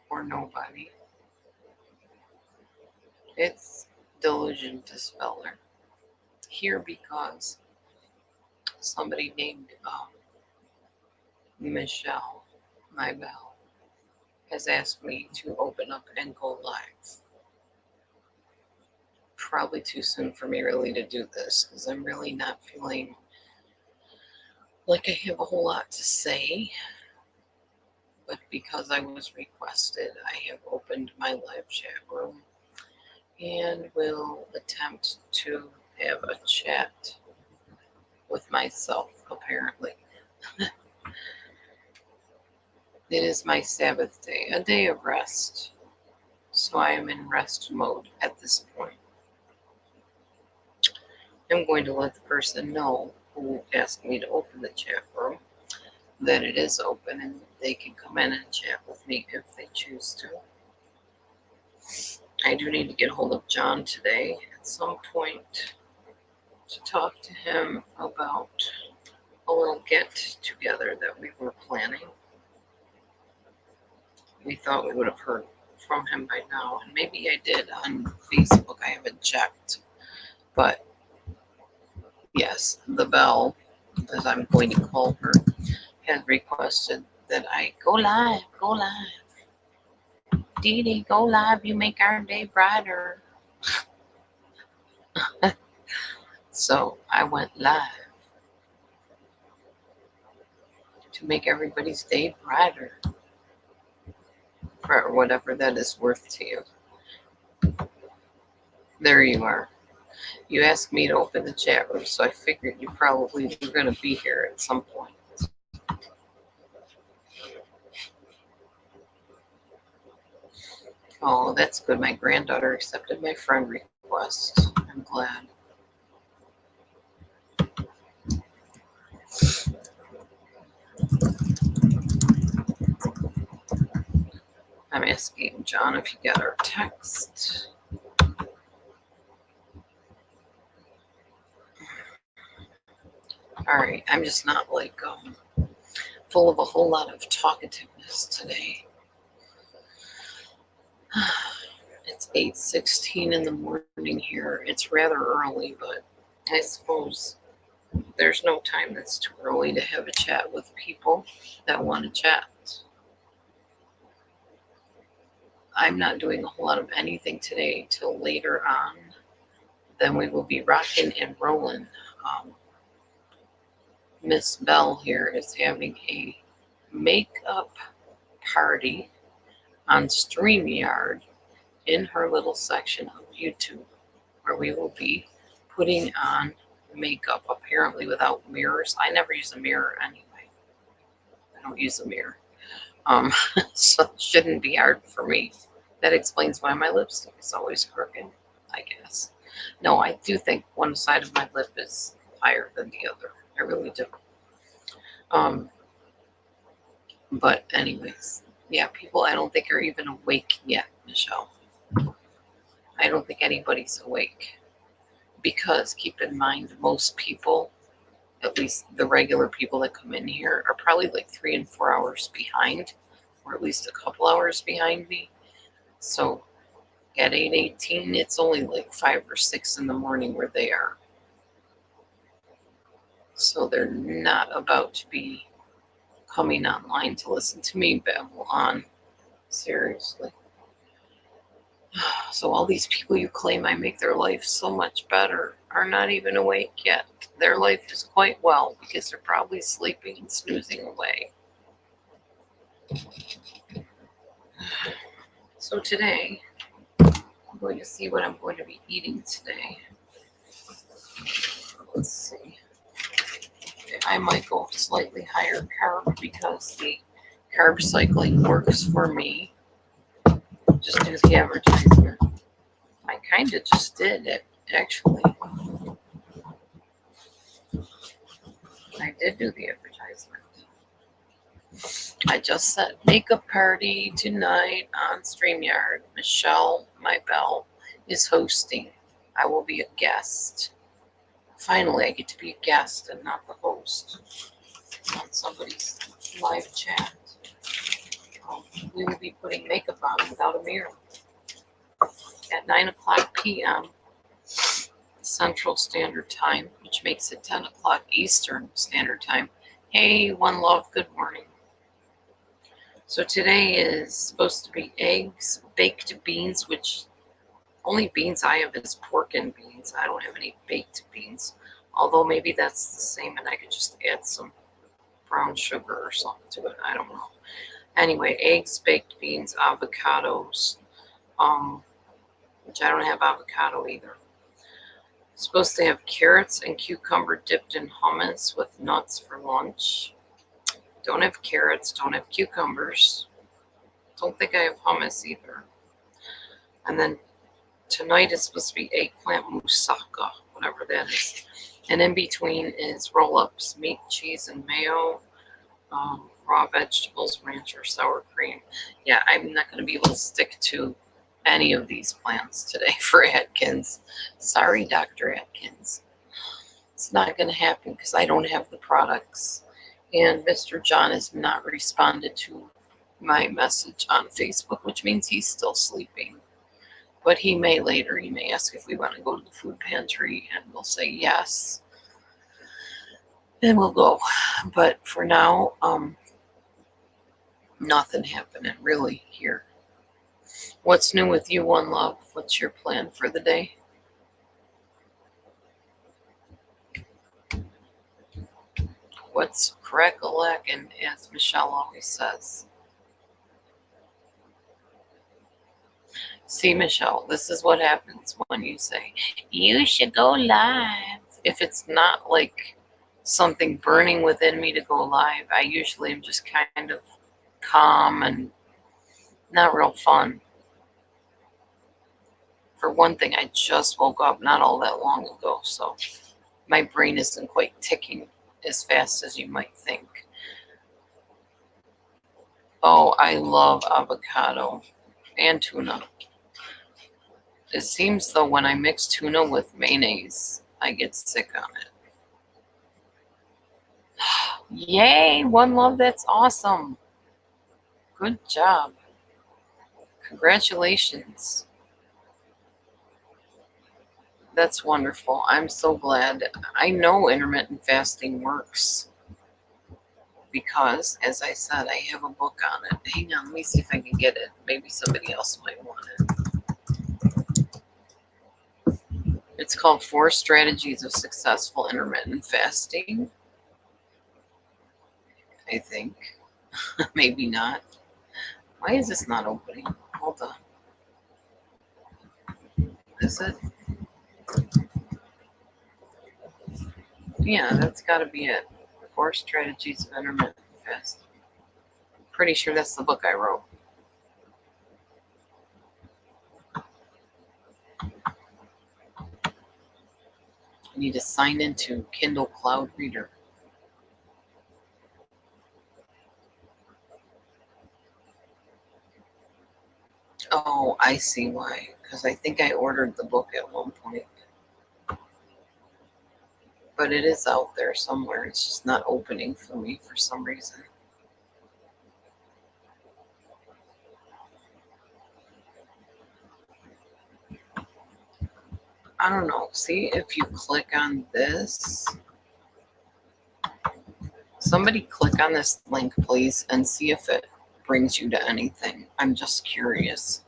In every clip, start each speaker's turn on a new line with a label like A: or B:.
A: or nobody. It's Delusion Dispeller. Here because somebody named Michelle, my Belle, has asked me to open up and go live. Probably too soon for me really to do this because I'm really not feeling like I have a whole lot to say. But because I was requested, I have opened my live chat room and will attempt to have a chat with myself, apparently. It is my Sabbath day, a day of rest. So I am in rest mode at this point. I'm going to let the person know who asked me to open the chat room that it is open and they can come in and chat with me if they choose to. I do need to get hold of John today at some point to talk to him about a little get together that we were planning. We thought we would have heard from him by now, and maybe I did on Facebook. I haven't checked. But yes, the Belle, as I'm going to call her, had requested that I go live, go live. Dee Dee, go live, you make our day brighter. So I went live to make everybody's day brighter, for whatever that is worth to you. There you are. You asked me to open the chat room, so I figured you probably were going to be here at some point. Oh, that's good. My granddaughter accepted my friend request. I'm glad. I'm asking John if he got our text. All right, I'm just not like full of a whole lot of talkativeness today. It's 8:16 in the morning here. It's rather early, but I suppose there's no time that's too early to have a chat with people that want to chat. I'm not doing a whole lot of anything today till later on. Then we will be rocking and rolling. Miss Belle here is having a makeup party on StreamYard in her little section of YouTube, where we will be putting on makeup, apparently without mirrors. I never use a mirror anyway. I don't use a mirror. So it shouldn't be hard for me. That explains why my lipstick is always crooked, I guess. No, I do think one side of my lip is higher than the other. I really do. But anyways, yeah, people I don't think are even awake yet, Michelle. I don't think anybody's awake. Because keep in mind, most people, at least the regular people that come in here, are probably like 3 and 4 hours behind, or at least a couple hours behind me. So at 8:18, it's only like 5 or 6 in the morning where they are. So they're not about to be coming online to listen to me babble on. Seriously. So all these people you claim I make their life so much better are not even awake yet. Their life is quite well because they're probably sleeping and snoozing away. So today, I'm going to see what I'm going to be eating today. Let's see. I might go slightly higher carb because the carb cycling works for me. Just do the advertisement. I kind of just did it, actually. I did do the advertisement. I just said makeup party tonight on StreamYard. Michelle, my Belle, is hosting. I will be a guest. Finally, I get to be a guest and not the host on somebody's live chat. Oh, we will be putting makeup on without a mirror at 9 o'clock p.m. Central Standard Time, which makes it 10 o'clock Eastern Standard Time. Hey, One Love, good morning. So today is supposed to be eggs, baked beans, which only beans I have is pork and beans. I don't have any baked beans, although maybe that's the same and I could just add some brown sugar or something to it. I don't know. Anyway, eggs, baked beans, avocados, which I don't have avocado either. Supposed to have carrots and cucumber dipped in hummus with nuts for lunch. Don't have carrots, don't have cucumbers. Don't think I have hummus either. And then tonight is supposed to be eggplant moussaka, whatever that is. And in between is roll-ups, meat, cheese, and mayo, raw vegetables, ranch or sour cream. Yeah, I'm not going to be able to stick to any of these plans today for Atkins. Sorry, Dr. Atkins. It's not going to happen because I don't have the products. And Mr. John has not responded to my message on Facebook, which means he's still sleeping. But he may later. He may ask if we want to go to the food pantry, and we'll say yes. And we'll go. But for now, nothing happening really here. What's new with you, One Love? What's your plan for the day? What's crack-a-lackin', as Michelle always says. See, Michelle, this is what happens when you say, you should go live. If it's not like something burning within me to go live, I usually am just kind of calm and not real fun. For one thing, I just woke up not all that long ago, so my brain isn't quite ticking as fast as you might think. Oh, I love avocado and tuna. It seems though when I mix tuna with mayonnaise, I get sick on it. Yay, One Love, that's awesome. Good job. Congratulations. That's wonderful. I'm so glad. I know intermittent fasting works because, as I said, I have a book on it. Hang on, let me see if I can get it. Maybe somebody else might want it. It's called 4 Strategies of Successful Intermittent Fasting. I think. Maybe not. Why is this not opening? Hold on. Is it? Yeah, that's got to be it. 4 Strategies of Intermittent Fasting. Pretty sure that's the book I wrote. I need to sign into Kindle Cloud Reader. Oh, I see why. Because I think I ordered the book at one point. But it is out there somewhere. It's just not opening for me for some reason. I don't know. See, if you click on this, somebody click on this link, please, and see if it brings you to anything. I'm just curious.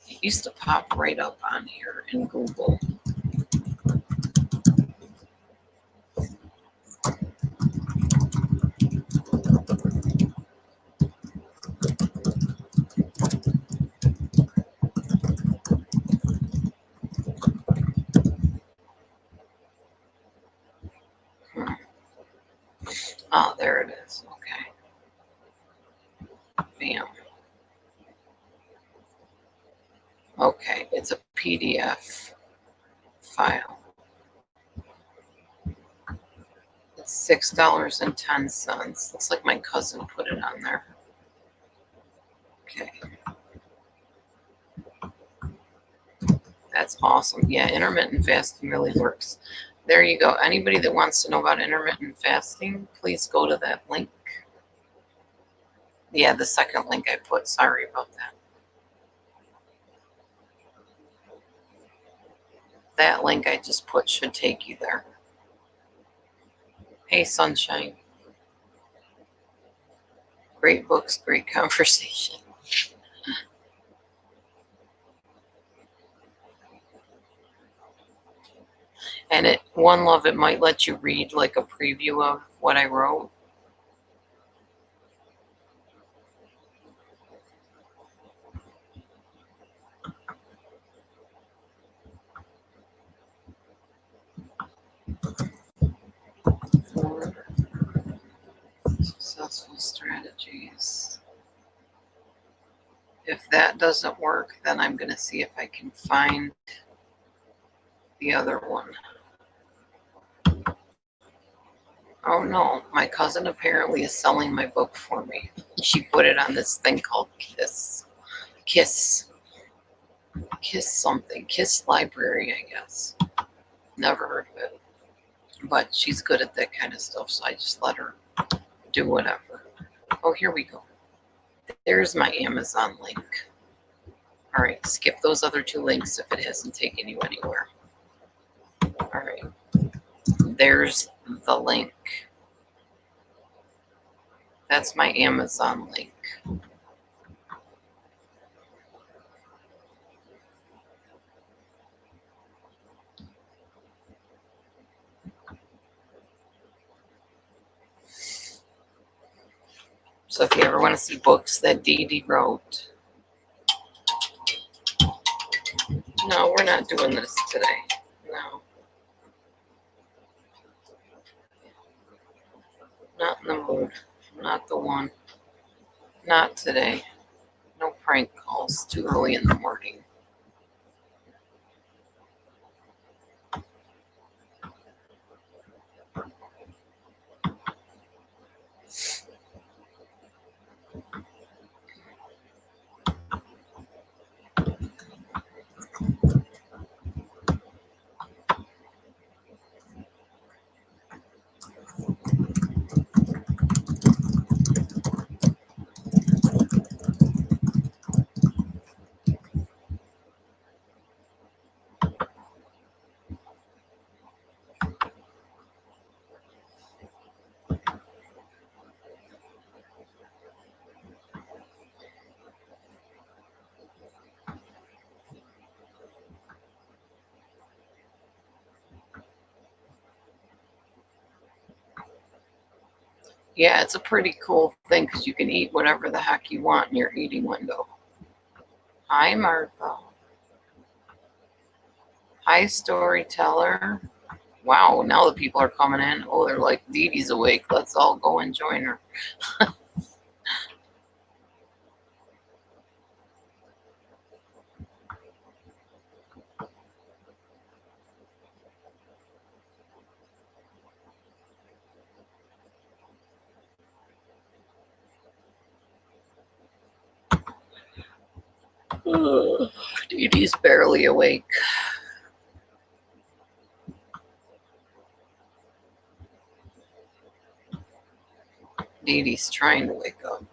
A: It used to pop right up on here in Google. Oh, there it is. Okay. Bam. Okay, it's a PDF file. It's $6.10. Looks like my cousin put it on there. Okay. That's awesome. Yeah, intermittent fasting really works. There you go. Anybody that wants to know about intermittent fasting, please go to that link. Yeah, the second link I put. Sorry about that. That link I just put should take you there. Hey, sunshine. Great books, great conversation. And it One Love, it might let you read like a preview of what I wrote. Four successful strategies. If that doesn't work, then I'm going to see if I can find the other one. Oh no, my cousin apparently is selling my book for me. She put it on this thing called Kiss something. Kiss Library, I guess. Never heard of it. But she's good at that kind of stuff, so I just let her do whatever. Oh, here we go. There's my Amazon link. All right, skip those other two links if it hasn't taken you anywhere. All right, there's the link. That's my Amazon link. So if you ever want to see books that Dee Dee wrote. No, we're not doing this today. No. Not in the mood. Not the one. Not today. No prank calls. Too early in the morning. Yeah, it's a pretty cool thing because you can eat whatever the heck you want in your eating window. Hi, Martha. Hi, storyteller. Wow, now the people are coming in. Oh, they're like, Dee Dee's awake. Let's all go and join her. Dee Dee's barely awake. Dee Dee's trying to wake up.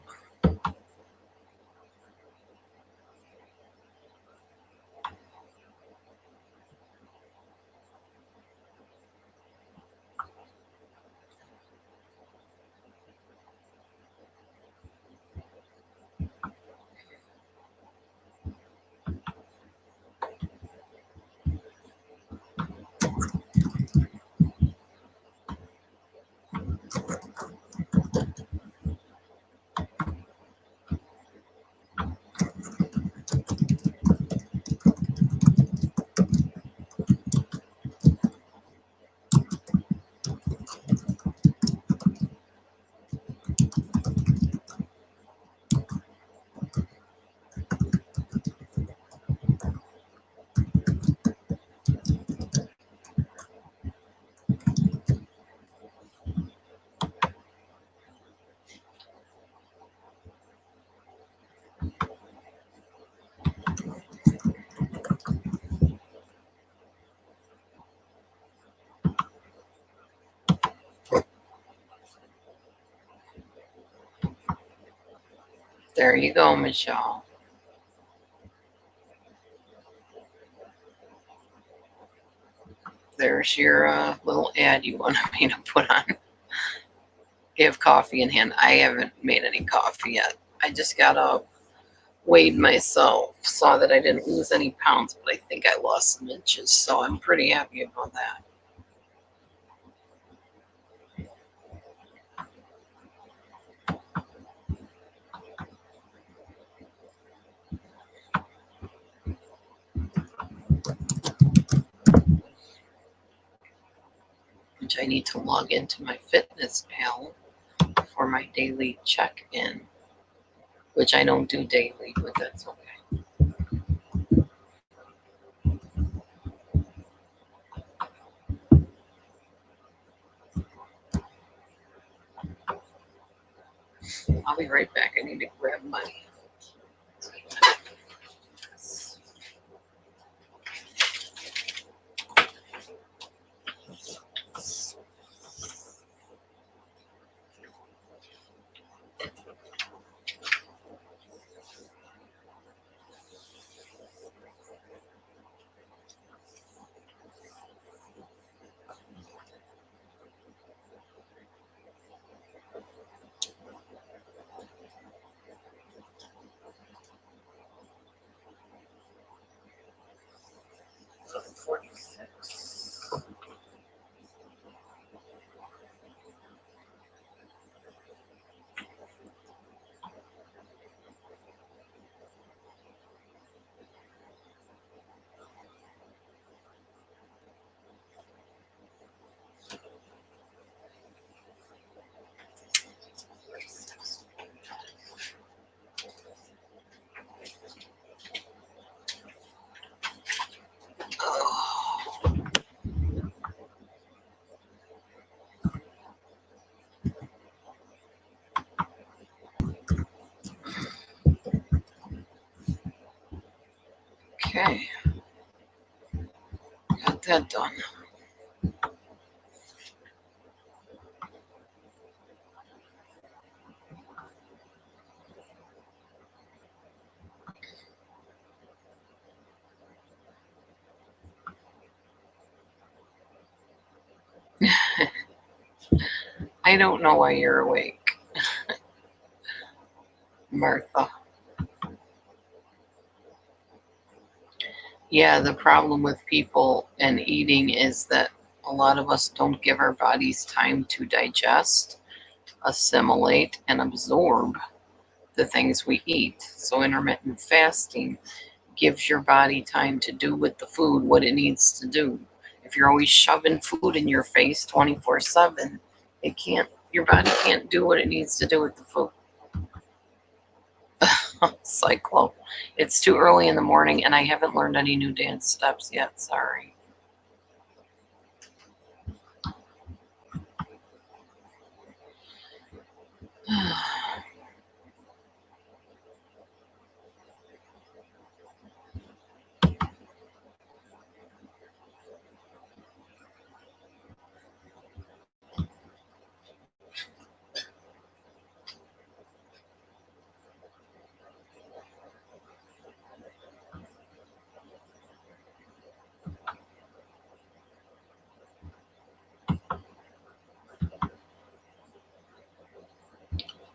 A: There you go, Michelle. There's your little ad you wanted me to put on. Give coffee in hand. I haven't made any coffee yet. I just got up, weighed myself, saw that I didn't lose any pounds, but I think I lost some inches, so I'm pretty happy about that. Which I need to log into my Fitness Pal for my daily check-in, which I don't do daily, but that's okay. I'll be right back. I need to grab my Okay, got that done. I don't know why you're awake, Martha. Yeah, the problem with people and eating is that a lot of us don't give our bodies time to digest, assimilate, and absorb the things we eat. So intermittent fasting gives your body time to do with the food what it needs to do. If you're always shoving food in your face 24/7, your body can't do what it needs to do with the food. Cyclo. It's too early in the morning and I haven't learned any new dance steps yet. Sorry.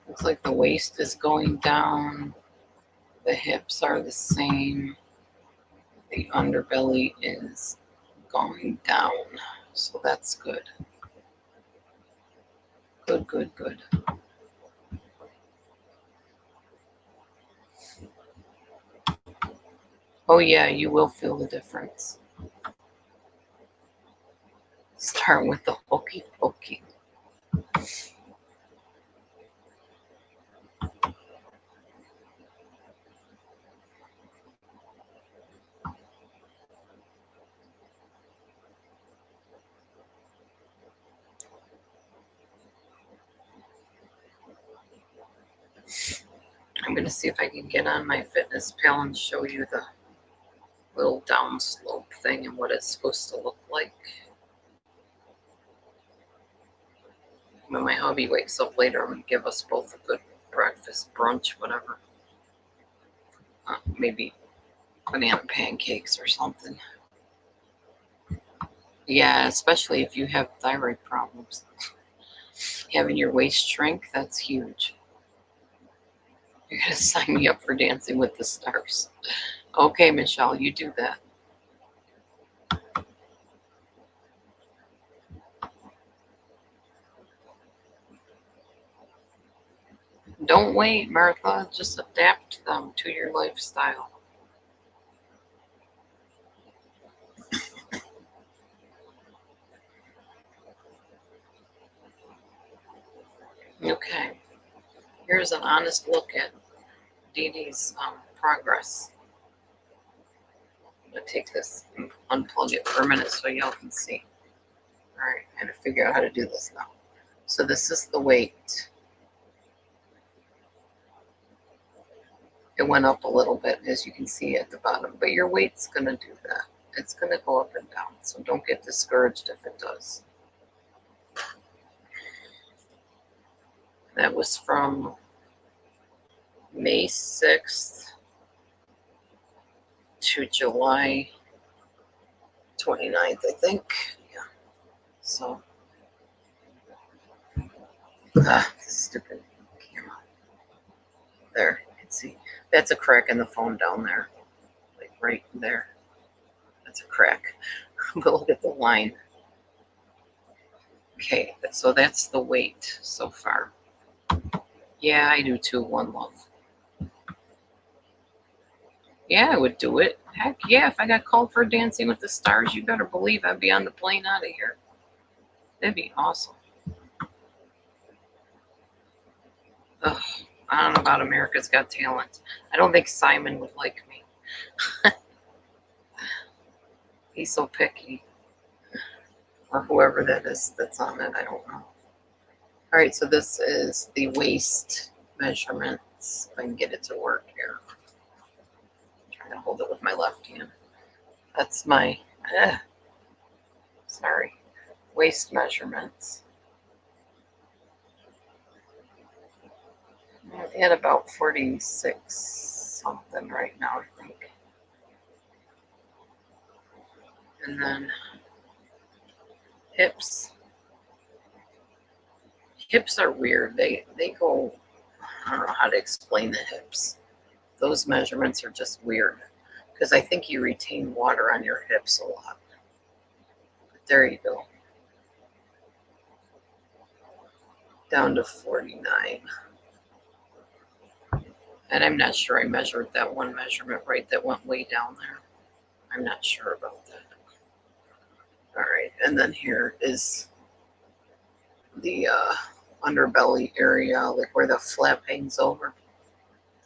A: Looks like the waist is going down. The hips are the same. The underbelly is going down. So that's good. Good, good, good. Oh, yeah, you will feel the difference. Start with the hokey pokey. I'm going to see if I can get on my Fitness Pal and show you the little downslope thing and what it's supposed to look like. When my hubby wakes up later, I'm going to give us both a good breakfast, brunch, whatever. maybe banana pancakes or something. Yeah, especially if you have thyroid problems. Having your waist shrink, that's huge. You're going to sign me up for Dancing with the Stars. Okay, Michelle, you do that. Don't wait, Martha. Just adapt them to your lifestyle. Okay, here's an honest look at Dee Dee's progress. I'm going to take this and unplug it for a minute so y'all can see. All right, I got to figure out how to do this now. So this is the weight. It went up a little bit, as you can see at the bottom, but your weight's going to do that. It's going to go up and down, so don't get discouraged if it does. That was from May 6th to July 29th, I think. Yeah. So, stupid camera. There, you can see. That's a crack in the phone down there. Like right there. That's a crack. But look at the line. Okay, so that's the weight so far. Yeah, I do too, One Love. Yeah, I would do it. Heck yeah, if I got called for Dancing with the Stars, you better believe I'd be on the plane out of here. That'd be awesome. Ugh, I don't know about America's Got Talent. I don't think Simon would like me. He's so picky. Or whoever that is that's on it, I don't know. All right, so this is the waist measurements. If I can get it to work here. I'm trying to hold it with my left hand. That's my, waist measurements. I'm at about 46 something right now, I think. And then hips. Hips are weird. They go, I don't know how to explain the hips. Those measurements are just weird because I think you retain water on your hips a lot. But there you go. Down to 49. And I'm not sure I measured that one measurement right that went way down there. I'm not sure about that. All right, and then here is the underbelly area, like where the flap hangs over.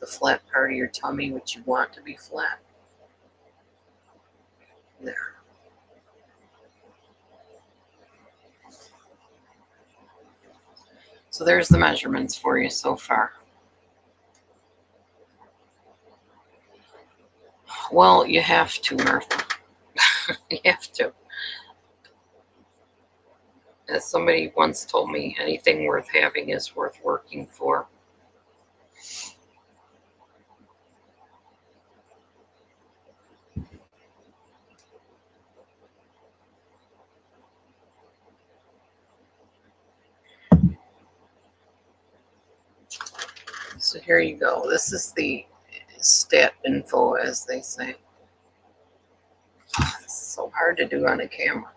A: The flat part of your tummy, which you want to be flat. There. So there's the measurements for you so far. Well, you have to, Martha. You have to. As somebody once told me, anything worth having is worth working for. So here you go. This is the stat info, as they say. This is so hard to do on a camera.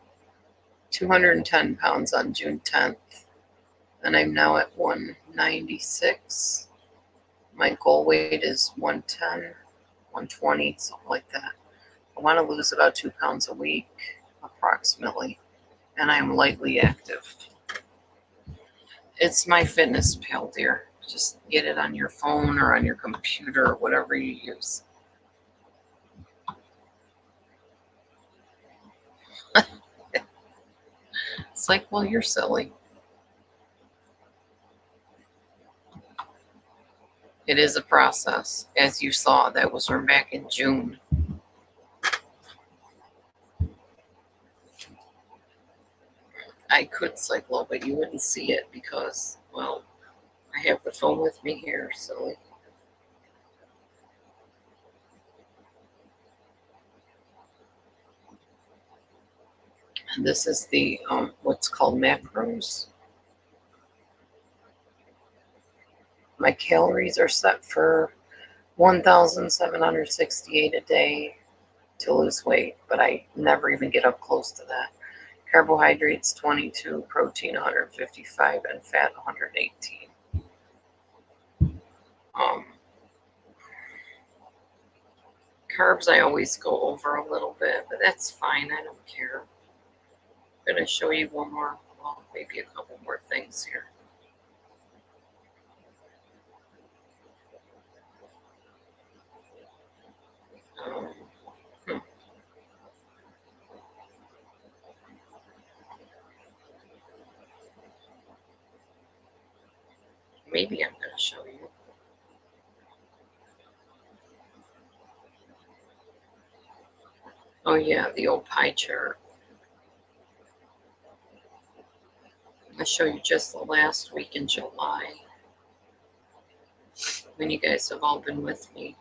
A: 210 pounds on June 10th. And I'm now at 196. My goal weight is 110, 120, something like that. I want to lose about 2 pounds a week, approximately. And I'm lightly active. It's my Fitness Pal, dear. Just get it on your phone or on your computer or whatever you use. It's like, well, you're silly. It is a process. As you saw, that was from back in June. I could cycle, but you wouldn't see it because, well, I have the phone with me here, silly. And this is the what's called macros. My calories are set for 1,768 a day to lose weight, but I never even get up close to that. Carbohydrates 22, protein 155, and fat 118. Carbs I always go over a little bit, but that's fine. I don't care. I'm going to show you one more, well, maybe a couple more things here. Hmm. Maybe I'm going to show you. Oh yeah, the old pie chart. I'll show you just the last week in July when you guys have all been with me.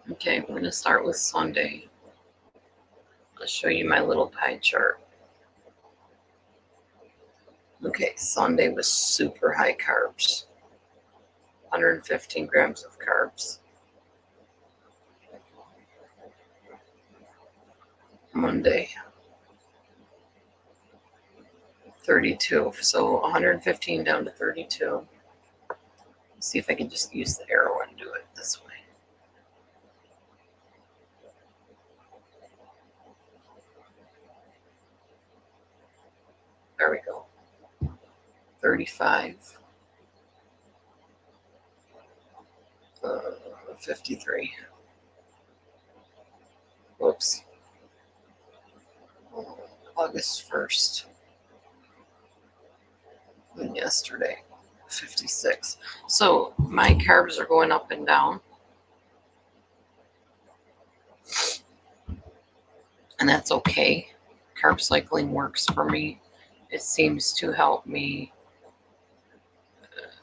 A: Okay, we're going to start with Sunday. I'll show you my little pie chart. Okay, Sunday was super high carbs. 115 grams of carbs. Monday, 32. So 115 down to 32. Let's see if I can just use the arrow and do it this way. There we go. 35. 53. Whoops. August 1st. And yesterday, 56. So my carbs are going up and down. And that's okay. Carb cycling works for me. It seems to help me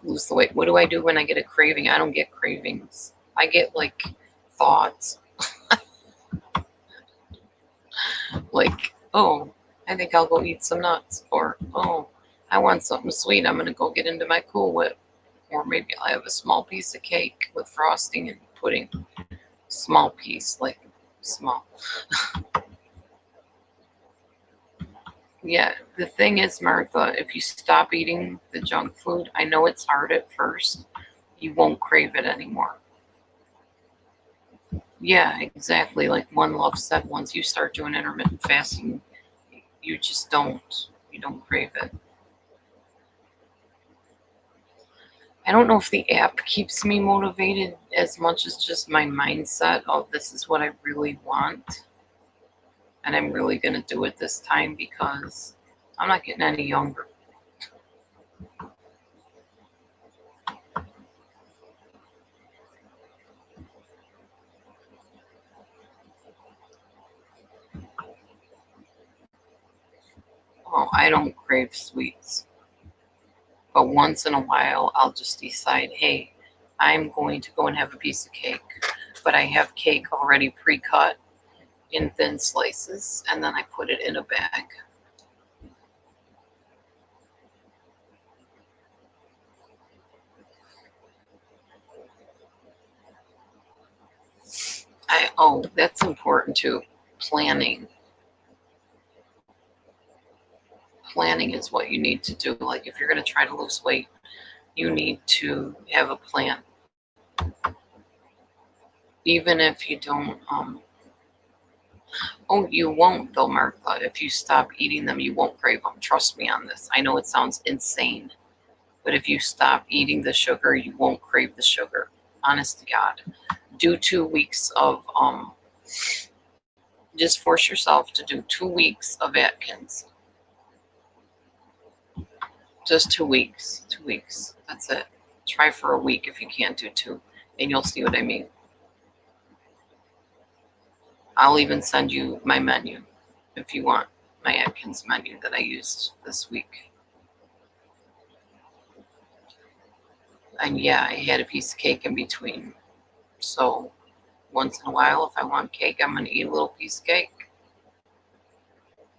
A: lose the weight. What do I do when I get a craving? I don't get cravings. I get like thoughts like, oh, I think I'll go eat some nuts, or oh, I want something sweet. I'm gonna go get into my Cool Whip, or maybe I'll have a small piece of cake with frosting and pudding. Small piece, like small. Yeah, the thing is, Martha, if you stop eating the junk food, I know it's hard at first, you won't crave it anymore. Yeah, exactly. Like One Love said, once you start doing intermittent fasting, you just don't. You don't crave it. I don't know if the app keeps me motivated as much as just my mindset of this is what I really want. And I'm really going to do it this time because I'm not getting any younger. Oh, I don't crave sweets. But once in a while, I'll just decide, hey, I'm going to go and have a piece of cake. But I have cake already pre-cut in thin slices, and then I put it in a bag. Oh, that's important too. Planning. Planning is what you need to do. Like if you're going to try to lose weight, you need to have a plan. Even if you don't, oh, you won't though, Martha. If you stop eating them, you won't crave them. Trust me on this. I know it sounds insane, but if you stop eating the sugar, you won't crave the sugar. Honest to God. Do 2 weeks of, just force yourself to do 2 weeks of Atkins. Just 2 weeks. 2 weeks. That's it. Try for a week if you can't do two, and you'll see what I mean. I'll even send you my menu if you want my Atkins menu that I used this week. And yeah, I had a piece of cake in between. So Once in a while, if I want cake, I'm going to eat a little piece of cake.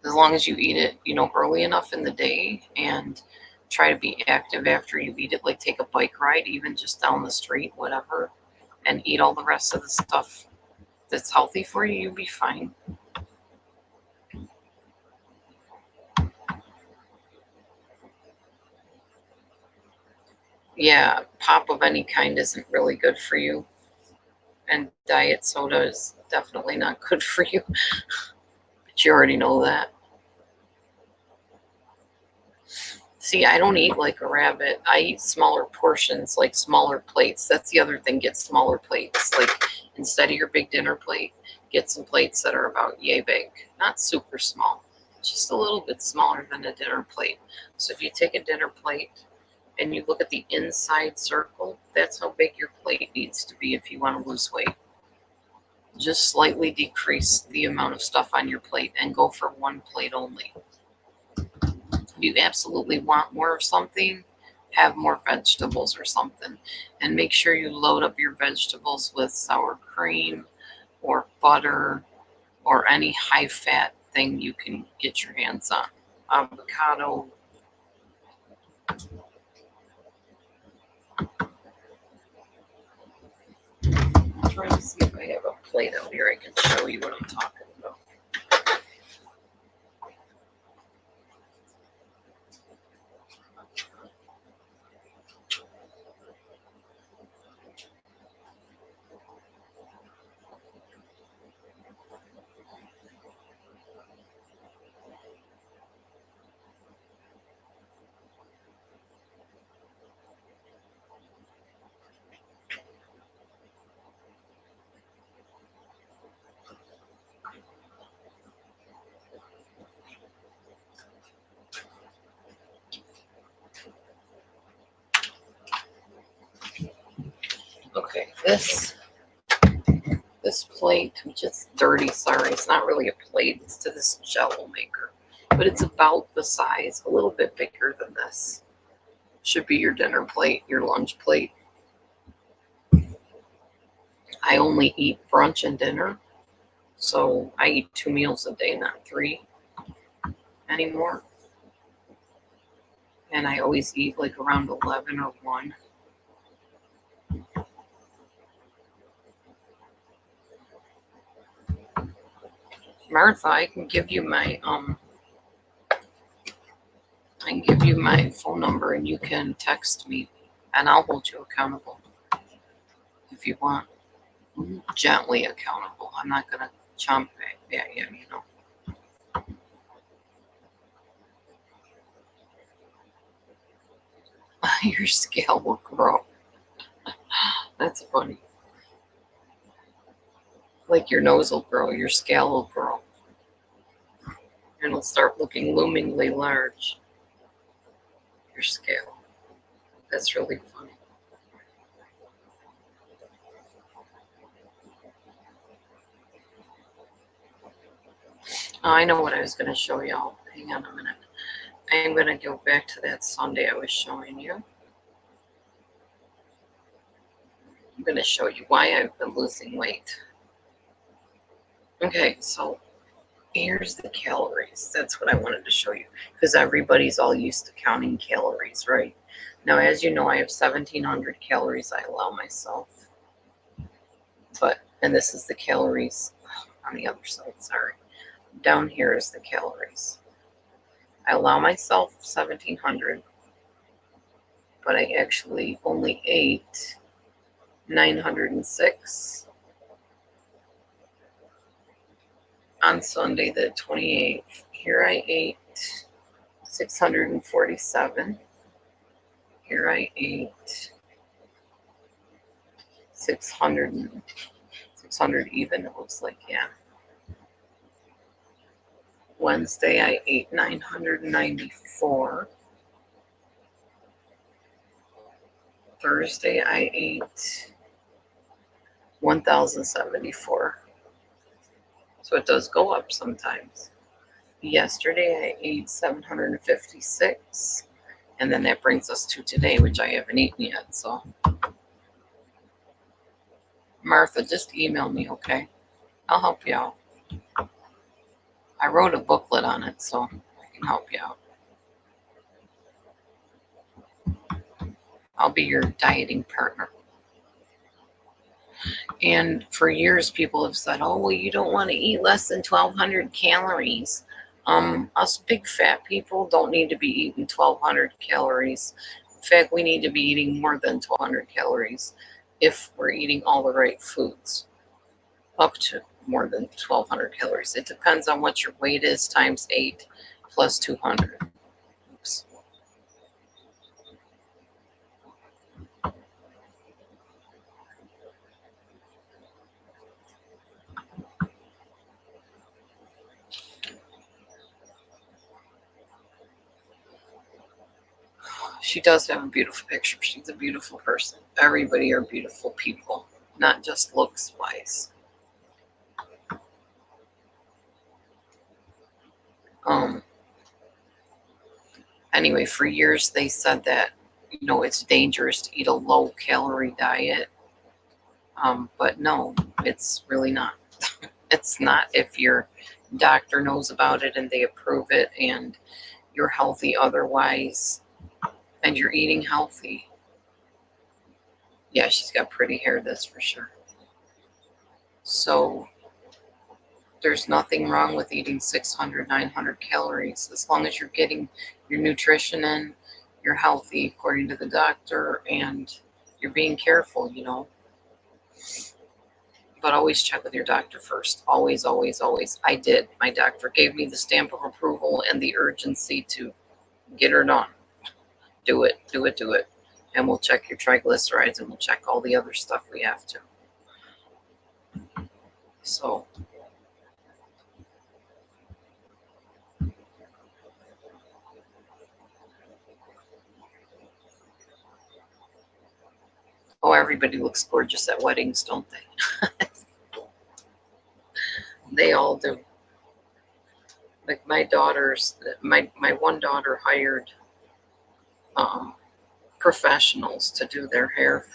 A: As long as you eat it, early enough in the day and try to be active after you eat it, like take a bike ride, even just down the street, whatever, and eat all the rest of the stuff that's healthy for you, you'll be fine. Yeah, pop of any kind isn't really good for you. And diet soda is definitely not good for you. But you already know that. See, I don't eat like a rabbit. I eat smaller portions, like smaller plates. That's the other thing. Get smaller plates. Like instead of your big dinner plate, get some plates that are about yay big. Not super small, just a little bit smaller than a dinner plate. So if you take a dinner plate and you look at the inside circle, that's how big your plate needs to be if you want to lose weight. Just slightly decrease the amount of stuff on your plate and go for one plate only. If you absolutely want more of something, have more vegetables or something. And make sure you load up your vegetables with sour cream or butter or any high fat thing you can get your hands on. Avocado. I'm trying to see if I have a plate out here I can show you what I'm talking about. Okay, this plate, which is dirty, sorry, it's not really a plate, it's to this jello maker. But it's about the size, a little bit bigger than this. Should be your dinner plate, your lunch plate. I only eat brunch and dinner, so I eat 2 meals a day, not 3 anymore. And I always eat like around 11 or 1. Martha, I can give you my phone number and you can text me and I'll hold you accountable if you want. Gently accountable. I'm not gonna chomp at you, Your scale will grow. That's funny. Like your nose will grow, your scale will grow. And it'll start looking loomingly large. Your scale. That's really funny. Oh, I know what I was going to show y'all. Hang on a minute. I'm going to go back to that Sunday I was showing you. I'm going to show you why I've been losing weight. Okay, so here's the calories. That's what I wanted to show you because everybody's all used to counting calories, right? Now, as you know, I have 1,700 calories I allow myself. And this is the calories on the other side, sorry. Down here is the calories. I allow myself 1,700, but I actually only ate 906 on Sunday the 28th. Here I ate 647. Here I ate 600 even, it looks like, yeah. Wednesday I ate 994. Thursday I ate 1,074. So it does go up sometimes. Yesterday I ate 756. And then that brings us to today, which I haven't eaten yet. So Martha, just email me, okay? I'll help you out. I wrote a booklet on it, so I can help you out. I'll be your dieting partner. And for years, people have said, oh, well, you don't want to eat less than 1,200 calories. Us big fat people don't need to be eating 1,200 calories. In fact, we need to be eating more than 1,200 calories if we're eating all the right foods, up to more than 1,200 calories. It depends on what your weight is times 8 plus 200. Oops. She does have a beautiful picture. She's a beautiful person. Everybody are beautiful people, not just looks wise. Anyway, for years they said that, it's dangerous to eat a low calorie diet. But no, it's really not. It's not if your doctor knows about it and they approve it and you're healthy otherwise and you're eating healthy. Yeah, she's got pretty hair, that's for sure. So there's nothing wrong with eating 600, 900 calories as long as you're getting your nutrition in, you're healthy according to the doctor, and you're being careful, But always check with your doctor first. Always, always, always. I did. My doctor gave me the stamp of approval and the urgency to get her done. Do it, do it, do it. And we'll check your triglycerides and we'll check all the other stuff we have to. So, everybody looks gorgeous at weddings, don't they? They all do. Like my one daughter hired professionals to do their hair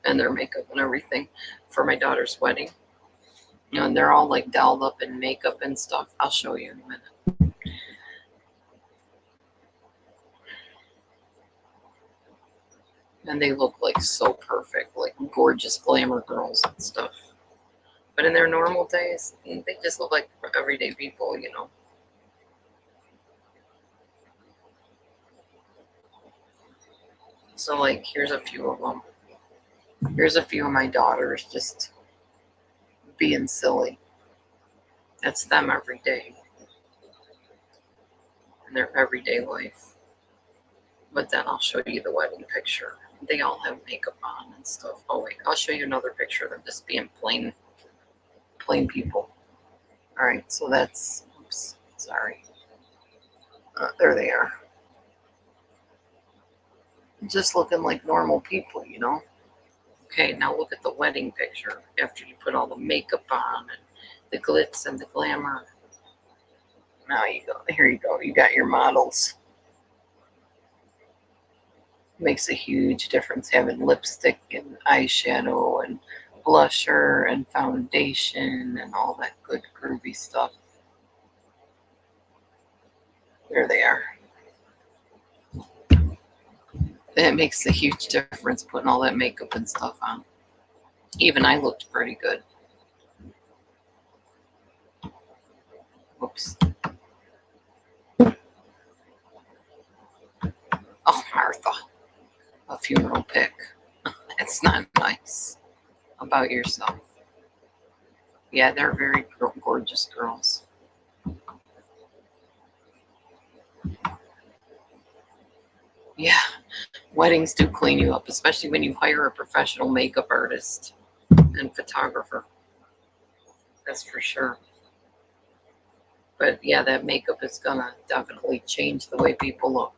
A: and their makeup and everything for my daughter's wedding. And they're all like dolled up in makeup and stuff. I'll show you in a minute. And they look like so perfect, like gorgeous glamour girls and stuff. But in their normal days, they just look like everyday people. So, like, here's a few of them. Here's a few of my daughters just being silly. That's them every day in their everyday life. But then I'll show you the wedding picture. They all have makeup on and stuff. Oh, wait, I'll show you another picture of them just being plain people. All right, so that's, oops, sorry. There they are. Just looking like normal people. Okay, now look at the wedding picture after you put all the makeup on and the glitz and the glamour. Now you go. Here you go. You got your models. Makes a huge difference having lipstick and eyeshadow and blusher and foundation and all that good groovy stuff. There they are. It makes a huge difference putting all that makeup and stuff on. Even I looked pretty good. Whoops. Oh, Martha. A funeral pic. It's not nice about yourself. Yeah, they're very gorgeous girls. Yeah, weddings do clean you up, especially when you hire a professional makeup artist and photographer. That's for sure. But yeah, that makeup is gonna definitely change the way people look.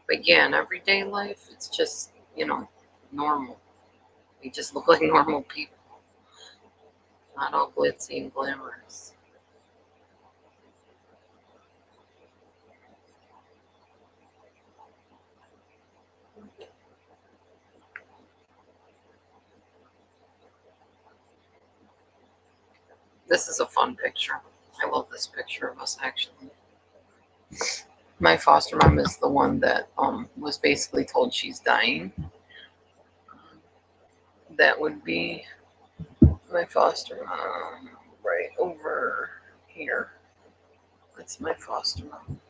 A: But yeah, in everyday life, it's just, normal. We just look like normal people. Not all glitzy and glamorous. This is a fun picture. I love this picture of us, actually. My foster mom is the one that was basically told she's dying. That would be my foster mom right over here. That's my foster mom.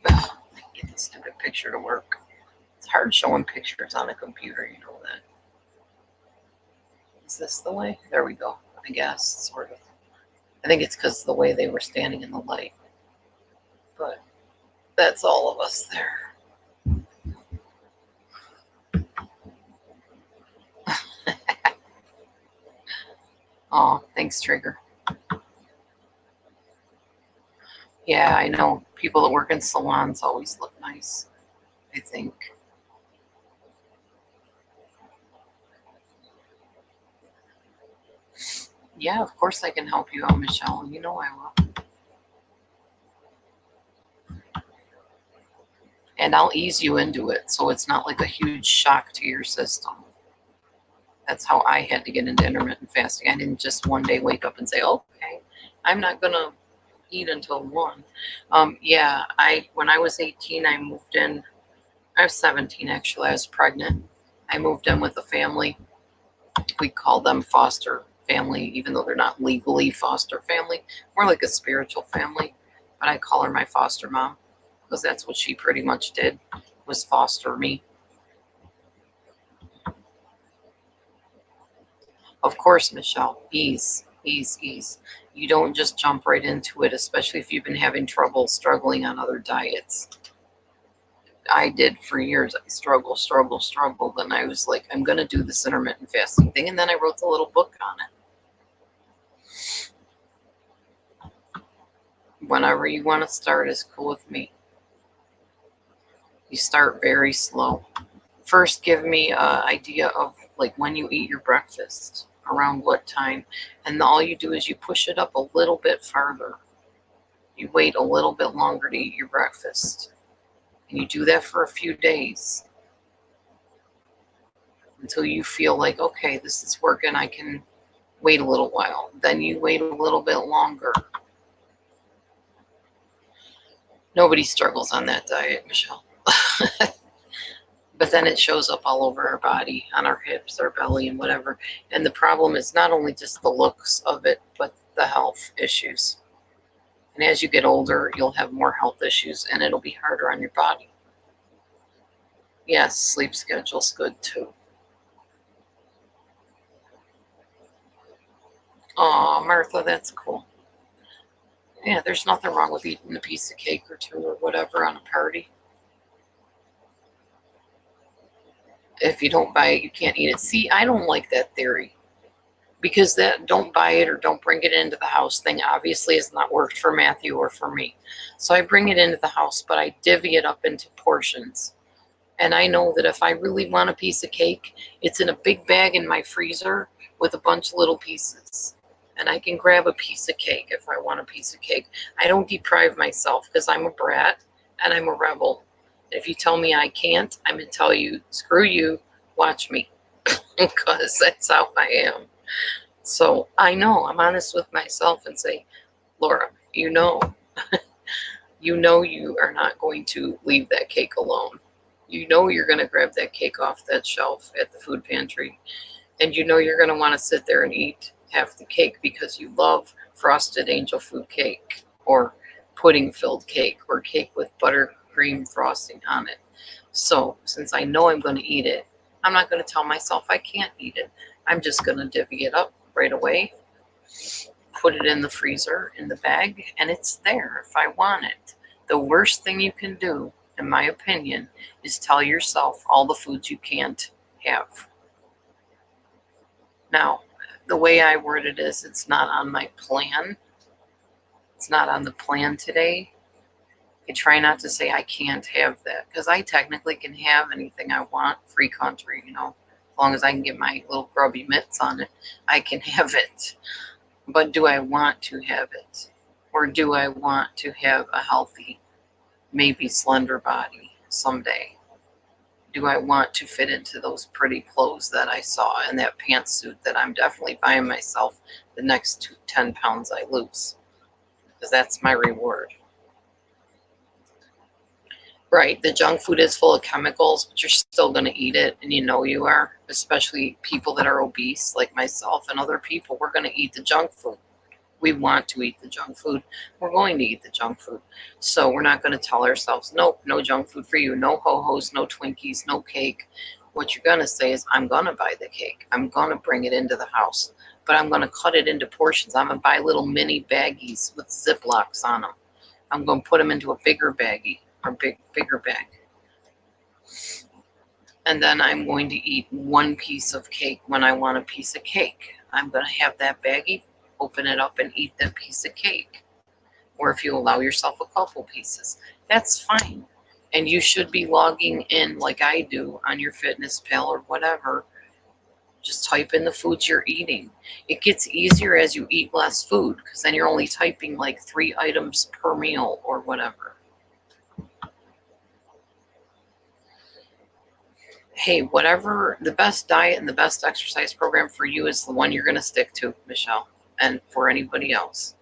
A: Ugh, I can get this stupid picture to work. It's hard showing pictures on a computer, you know that. Is this the way? There we go. I guess, sort of. I think it's because of the way they were standing in the light. But that's all of us there. Oh, thanks, Trigger. Yeah, I know. People that work in salons always look nice, I think. Yeah, of course I can help you out, Michelle. You know I will. And I'll ease you into it so it's not like a huge shock to your system. That's how I had to get into intermittent fasting. I didn't just one day wake up and say, okay, I'm not going to eat until 1. Yeah, when I was 18, I moved in. I was 17, actually. I was pregnant. I moved in with a family. We call them foster family, even though they're not legally foster family. More like a spiritual family. But I call her my foster mom because that's what she pretty much did, was foster me. Of course, Michelle, ease. You don't just jump right into it, especially if you've been having trouble struggling on other diets. I did for years. I struggled. And I was like, I'm going to do this intermittent fasting thing. And then I wrote the little book on it. Whenever you want to start is cool with me. You start very slow. First, give me an idea of like when you eat your breakfast, around what time. And all you do is you push it up a little bit farther. You wait a little bit longer to eat your breakfast. And you do that for a few days until you feel like, okay, this is working. I can wait a little while. Then you wait a little bit longer. Nobody struggles on that diet, Michelle. But then it shows up all over our body, on our hips, our belly, and whatever. And the problem is not only just the looks of it, but the health issues. And as you get older, you'll have more health issues, and it'll be harder on your body. Yes, sleep schedule's good too. Aw, Martha, that's cool. Yeah, there's nothing wrong with eating a piece of cake or two or whatever on a party. If you don't buy it, you can't eat it. See, I don't like that theory. Because that don't buy it or don't bring it into the house thing obviously has not worked for Matthew or for me. So I bring it into the house, but I divvy it up into portions. And I know that if I really want a piece of cake, it's in a big bag in my freezer with a bunch of little pieces. And I can grab a piece of cake if I want a piece of cake. I don't deprive myself because I'm a brat and I'm a rebel. If you tell me I can't, I'm going to tell you, screw you, watch me. Because that's how I am. So I know I'm honest with myself and say, Laura, you know you are not going to leave that cake alone. You know you're going to grab that cake off that shelf at the food pantry. And you know you're going to want to sit there and eat half the cake because you love frosted angel food cake or pudding filled cake or cake with buttercream frosting on it. So since I know I'm going to eat it, I'm not going to tell myself I can't eat it. I'm just going to divvy it up right away, put it in the freezer in the bag, and it's there if I want it. The worst thing you can do, in my opinion, is tell yourself all the foods you can't have. Now, the way I word it is it's not on my plan. It's not on the plan today. I try not to say I can't have that, because I technically can have anything I want. Free country, you know. As long as I can get my little grubby mitts on it, I can have it. But do I want to have it? Or do I want to have a healthy, maybe slender body someday? Do I want to fit into those pretty clothes that I saw and that pantsuit that I'm definitely buying myself the next 10 pounds I lose? Because that's my reward. Right, the junk food is full of chemicals, but you're still going to eat it, and you know you are. Especially people that are obese, like myself and other people, we're going to eat the junk food. We want to eat the junk food. We're going to eat the junk food. So we're not going to tell ourselves, nope, no junk food for you. No ho-hos, no Twinkies, no cake. What you're going to say is, I'm going to buy the cake. I'm going to bring it into the house. But I'm going to cut it into portions. I'm going to buy little mini baggies with Ziplocs on them. I'm going to put them into a bigger baggie or bigger bag. And then I'm going to eat one piece of cake when I want a piece of cake. I'm going to have that baggie, open it up and eat that piece of cake. Or if you allow yourself a couple pieces, that's fine. And you should be logging in like I do on your FitnessPal or whatever. Just type in the foods you're eating. It gets easier as you eat less food, because then you're only typing like 3 items per meal or whatever. Hey, whatever the best diet and the best exercise program for you is, the one you're going to stick to, Michelle, and for anybody else.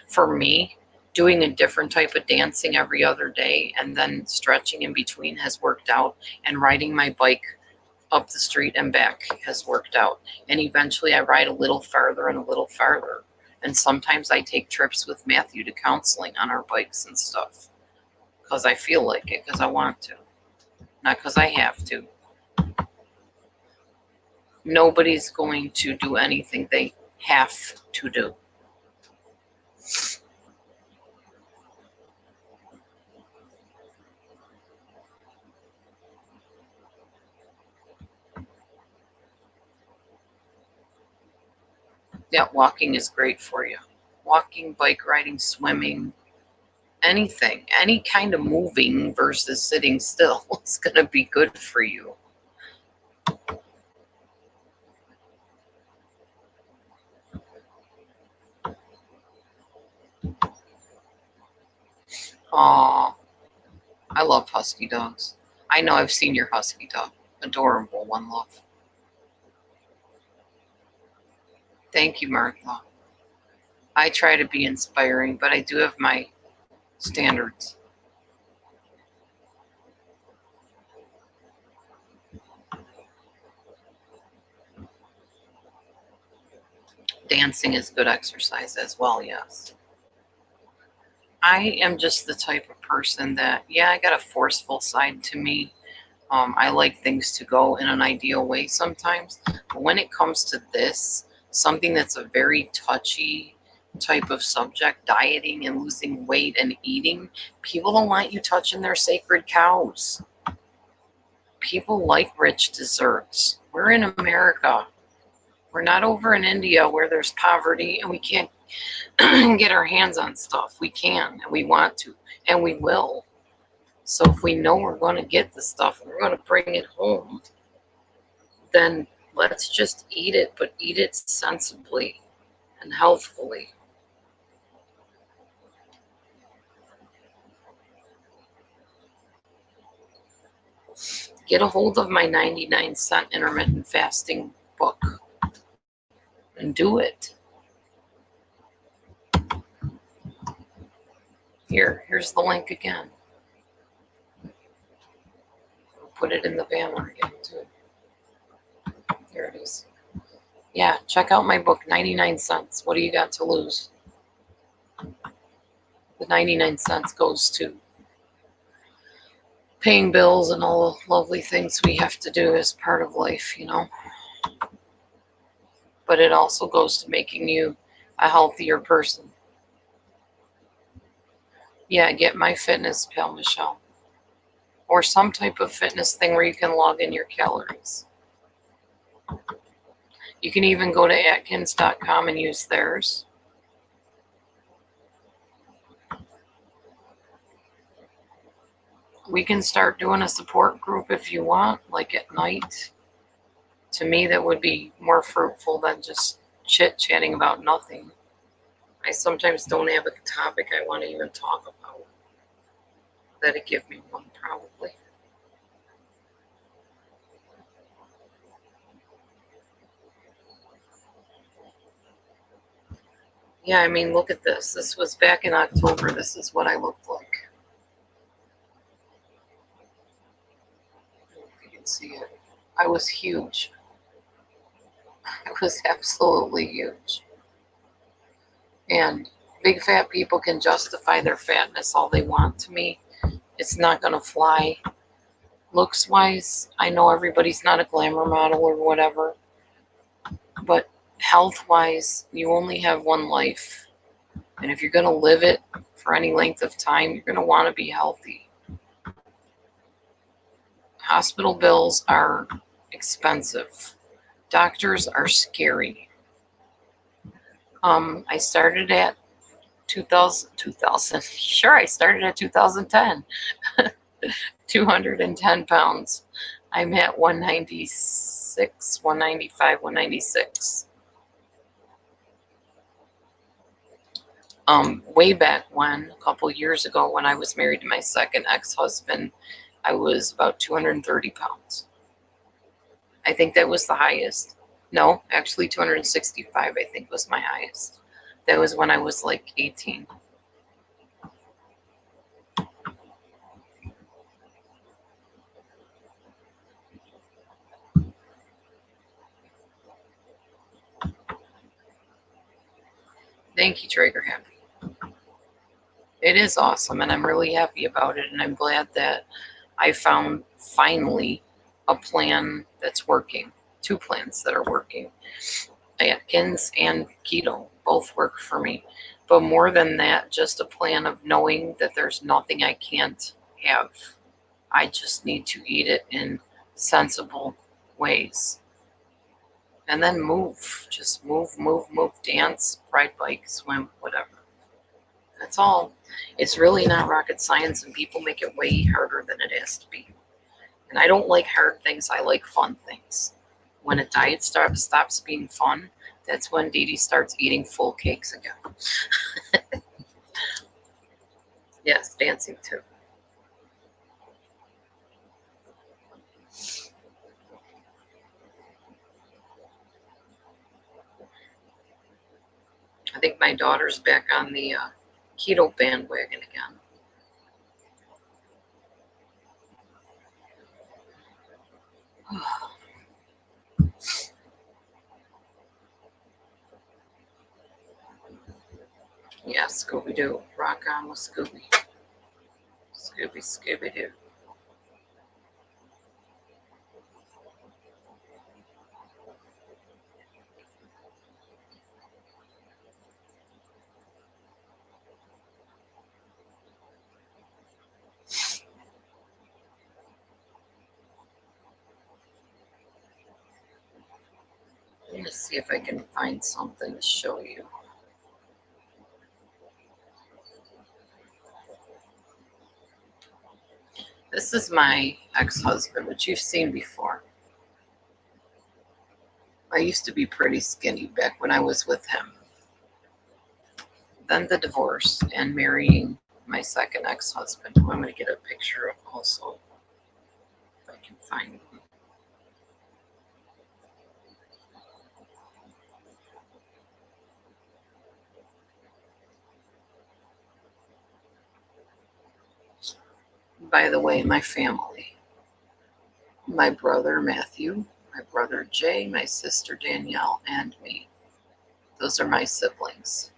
A: For me, doing a different type of dancing every other day and then stretching in between has worked out, and riding my bike up the street and back has worked out. And eventually I ride a little farther and a little farther. And sometimes I take trips with Matthew to counseling on our bikes and stuff, because I feel like it, because I want to, not because I have to. Nobody's going to do anything they have to do. Yeah, walking is great for you. Walking, bike riding, swimming, anything, any kind of moving versus sitting still is going to be good for you. Aw, I love husky dogs. I know, I've seen your husky dog. Adorable, one love. Thank you, Martha. I try to be inspiring, but I do have my standards. Dancing is good exercise as well, yes. I am just the type of person that, yeah, I got a forceful side to me. I like things to go in an ideal way sometimes. But when it comes to this, something that's a very touchy type of subject, dieting and losing weight and eating, people don't want you touching their sacred cows. People like rich desserts. We're in America. We're not over in India where there's poverty and we can't get our hands on stuff. We can, and we want to, and we will. So if we know we're going to get the stuff and we're going to bring it home, then let's just eat it, but eat it sensibly and healthfully. Get a hold of my 99-cent intermittent fasting book and do it. Here's the link again. I'll put it in the banner again too. There it is. Yeah, check out my book, 99 cents. What do you got to lose? The 99 cents goes to paying bills and all the lovely things we have to do as part of life, you know. But it also goes to making you a healthier person. Yeah, get my FitnessPal, Michelle. Or some type of fitness thing where you can log in your calories. You can even go to Atkins.com and use theirs. We can start doing a support group if you want, like at night. To me, that would be more fruitful than just chit-chatting about nothing. I sometimes don't have a topic I want to even talk about. That'd give me one, probably. Yeah, I mean, look at this. This was back in October. This is what I looked like. If you can see it. I was huge. I was absolutely huge. And big fat people can justify their fatness all they want. To me, it's not going to fly. Looks wise, I know everybody's not a glamour model or whatever, but health wise, you only have one life. And if you're going to live it for any length of time, you're going to want to be healthy. Hospital bills are expensive. Doctors are scary. I started at 2000. Sure, I started at 2010. 210 pounds. I'm at 196, 195, 196. Way back when, a couple years ago, when I was married to my second ex-husband, I was about 230 pounds. I think that was the highest. No, actually 265, I think, was my highest. That was when I was like 18. Thank you, Traeger Happy. It is awesome, and I'm really happy about it, and I'm glad that I found finally a plan that's working. Two plans that are working. Atkins and keto both work for me. But more than that, just a plan of knowing that there's nothing I can't have. I just need to eat it in sensible ways. And then move. Just move, move, move, dance, ride bike, swim, whatever. That's all. It's really not rocket science, and people make it way harder than it has to be. And I don't like hard things, I like fun things. When a diet stops being fun, that's when Dee Dee starts eating full cakes again. Yes, dancing too. I think my daughter's back on the keto bandwagon again. Yeah, Scooby Doo. Rock on with Scooby. Scooby Doo. Let me see if I can find something to show you. This is my ex-husband, which you've seen before. I used to be pretty skinny back when I was with him. Then the divorce and marrying my second ex-husband, who I'm going to get a picture of also, if I can find him. By the way, my family. My brother Matthew, my brother Jay, my sister Danielle, and me. Those are my siblings.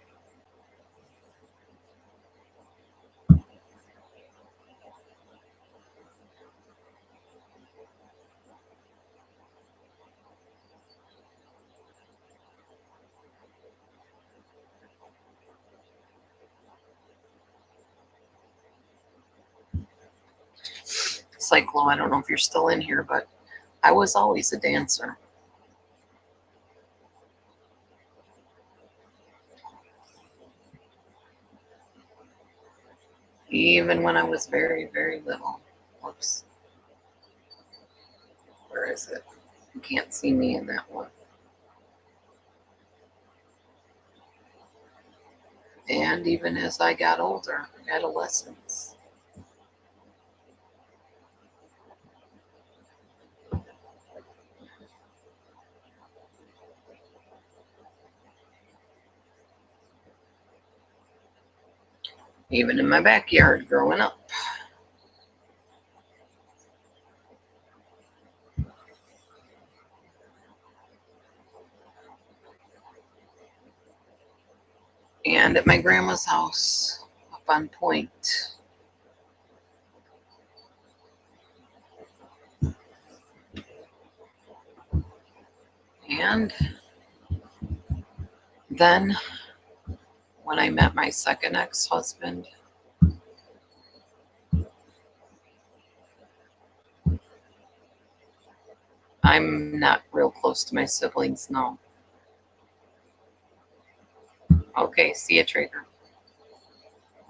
A: Cyclo, I don't know if you're still in here, but I was always a dancer. Even when I was very, very little. Oops. Where is it? You can't see me in that one. And even as I got older, adolescence. Even in my backyard growing up. And at my grandma's house up on Point. And then when I met my second ex-husband, I'm not real close to my siblings now. Okay, see ya, Traeger.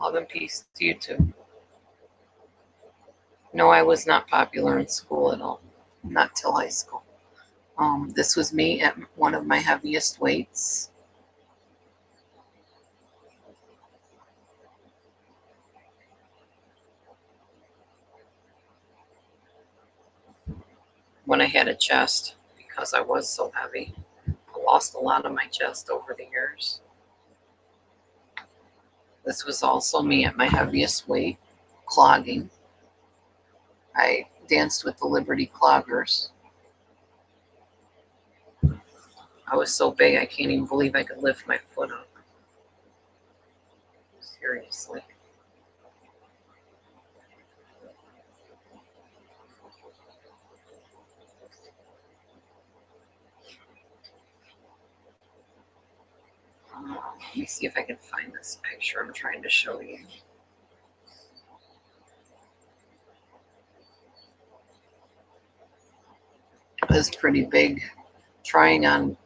A: Love and peace to you too. No, I was not popular in school at all. Not till high school. This was me at one of my heaviest weights. When I had a chest, because I was so heavy. I lost a lot of my chest over the years. This was also me at my heaviest weight, clogging. I danced with the Liberty Cloggers. I was so big I can't even believe I could lift my foot up. Seriously. Let me see if I can find this picture I'm trying to show you. It was pretty big. Trying on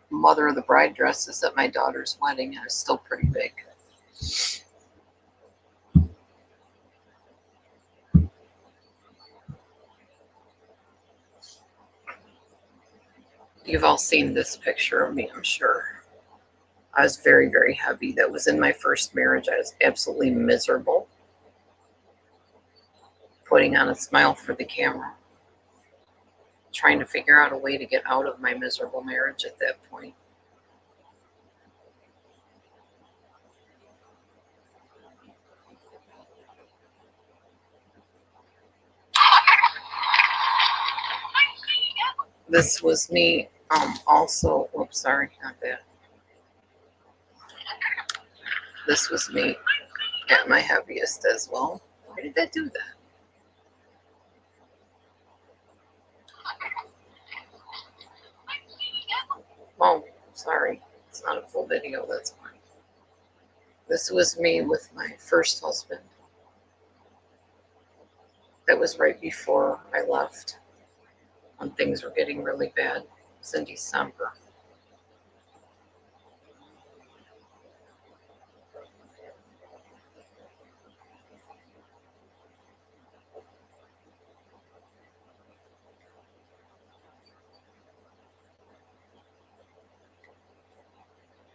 A: mother of the bride dresses at my daughter's wedding, and it's still pretty big. You've all seen this picture of me, I'm sure. I was very, very heavy. That was in my first marriage. I was absolutely miserable. Putting on a smile for the camera. Trying to figure out a way to get out of my miserable marriage at that point. This was me also. Whoops, sorry, not that. This was me at my heaviest as well. Why did that do that? Oh, sorry. It's not a full video, that's fine. This was me with my first husband. That was right before I left, when things were getting really bad. It was in December.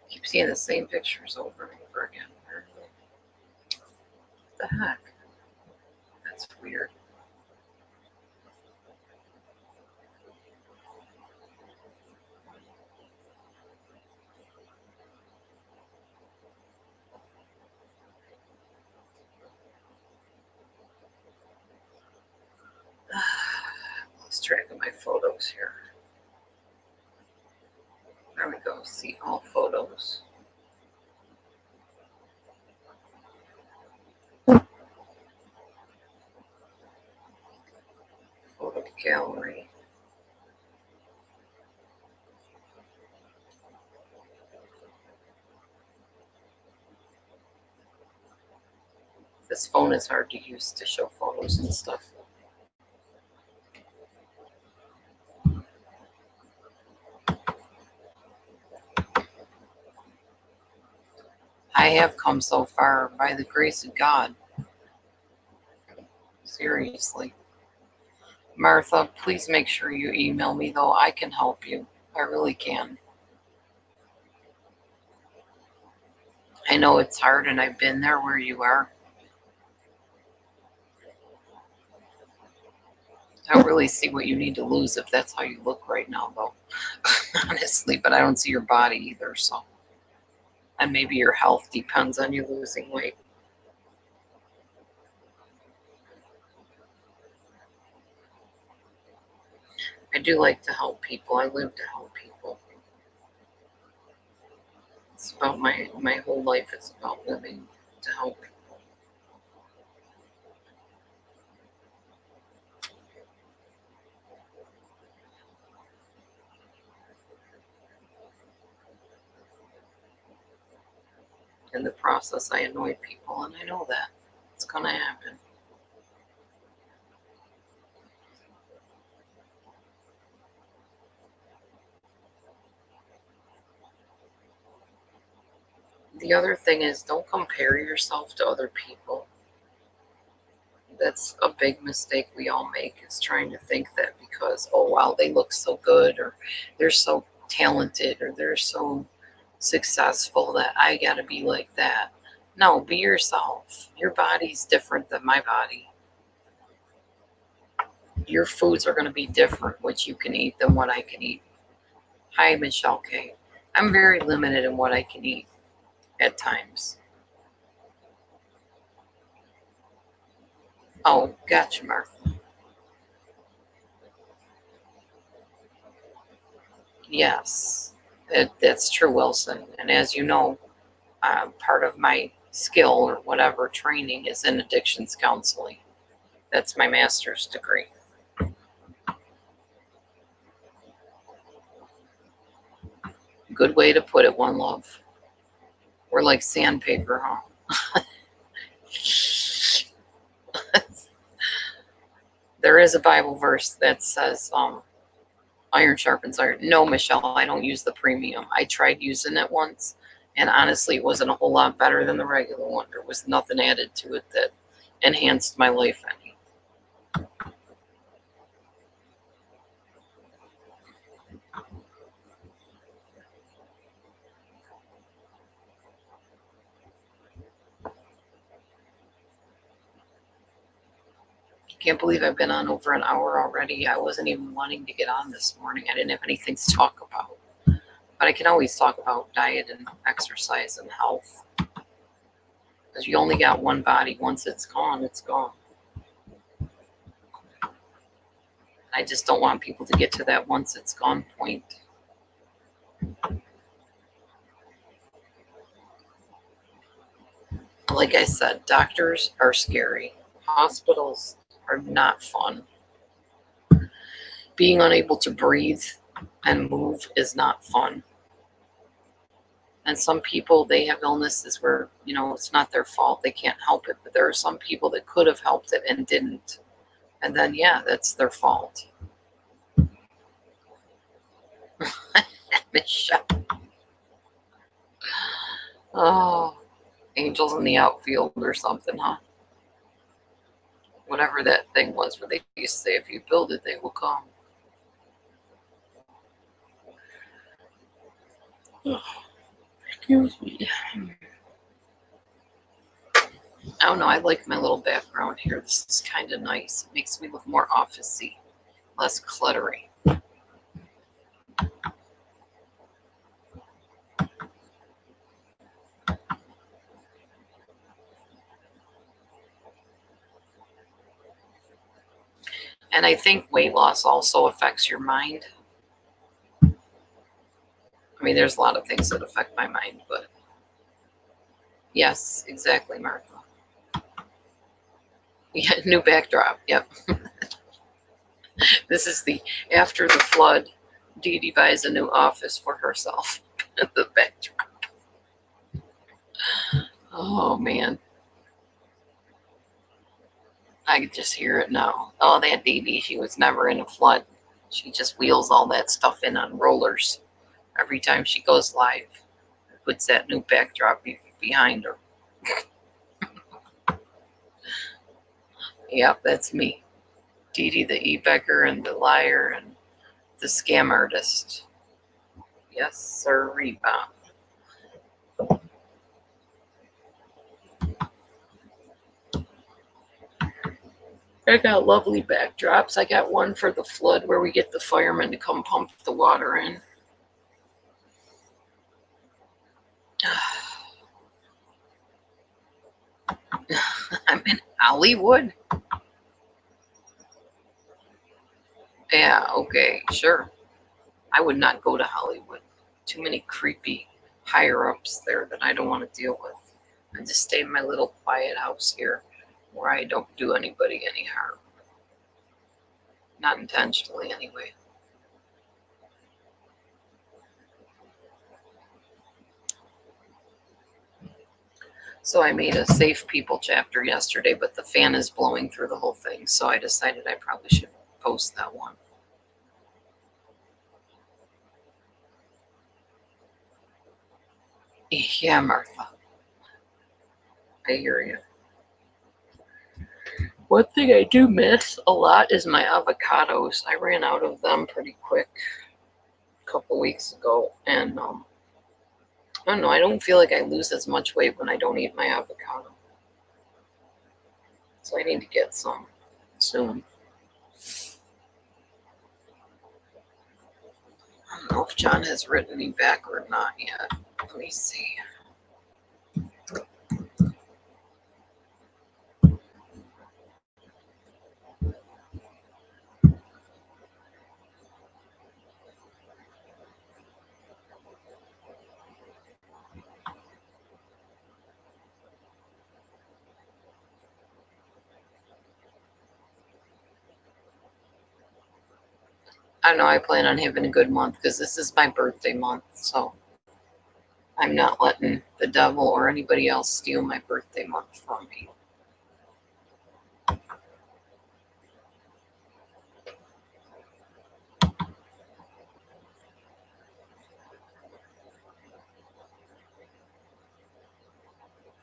A: I keep seeing the same pictures over and over again. What the heck? That's weird. Lost track of my photos here. There we go. See all photos. Photo gallery. This phone is hard to use to show photos and stuff. I have come so far by the grace of God. Seriously. Martha, please make sure you email me, though. I can help you. I really can. I know it's hard, and I've been there where you are. I don't really see what you need to lose if that's how you look right now, though. Honestly, but I don't see your body either, so. And maybe your health depends on you losing weight. I do like to help people. I live to help people. It's about my whole life. It's about living to help people. In the process, I annoy people, and I know that. It's going to happen. The other thing is, don't compare yourself to other people. That's a big mistake we all make, is trying to think that because, oh, wow, they look so good, or they're so talented, or they're so successful that I got to be like that. No, be yourself. Your body's different than my body. Your foods are going to be different, what you can eat, than what I can eat. Hi, Michelle K. I'm very limited in what I can eat at times. Oh, gotcha, Martha. Yes, that's true, Wilson. And as you know, part of my skill or whatever training is in addictions counseling. That's my master's degree. Good way to put it, One Love. We're like sandpaper, huh? There is a Bible verse that says, iron sharpens iron. No, Michelle, I don't use the premium. I tried using it once, and honestly, it wasn't a whole lot better than the regular one. There was nothing added to it that enhanced my life any. Can't believe I've been on over an hour already. I wasn't even wanting to get on this morning. I didn't have anything to talk about. But I can always talk about diet and exercise and health. Because you only got one body. Once it's gone, it's gone. I just don't want people to get to that once it's gone point. Like I said, doctors are scary. Hospitals are not fun. Being unable to breathe and move is not fun. And some people, they have illnesses where, it's not their fault. They can't help it. But there are some people that could have helped it and didn't. And then, yeah, that's their fault. Michelle. Oh, angels in the outfield or something, huh? Whatever that thing was where they used to say, if you build it, they will come. Excuse me. I don't know. I like my little background here. This is kind of nice. It makes me look more officey, less cluttery. And I think weight loss also affects your mind. I mean, there's a lot of things that affect my mind, but yes, exactly, Martha. Yeah, new backdrop. Yep. This is the after the flood. Dee Dee buys a new office for herself. The backdrop. Oh man, I could just hear it now. Oh, that Dee Dee. She was never in a flood. She just wheels all that stuff in on rollers every time she goes live. Puts that new backdrop behind her. Yep, that's me. Dee Dee the e-beggar and the liar and the scam artist. Yes, sir, rebound. I got lovely backdrops. I got one for the flood where we get the firemen to come pump the water in. I'm in Hollywood? Yeah, okay, sure. I would not go to Hollywood. Too many creepy higher-ups there that I don't want to deal with. I just stay in my little quiet house here where I don't do anybody any harm. Not intentionally, anyway. So I made a Safe People chapter yesterday, but the fan is blowing through the whole thing, so I decided I probably should post that one. Yeah, Martha. I hear you. One thing I do miss a lot is my avocados. I ran out of them pretty quick a couple weeks ago, and I don't know. I don't feel like I lose as much weight when I don't eat my avocado. So I need to get some soon. I don't know if John has written me back or not yet. Let me see. I know I plan on having a good month because this is my birthday month, so I'm not letting the devil or anybody else steal my birthday month from me.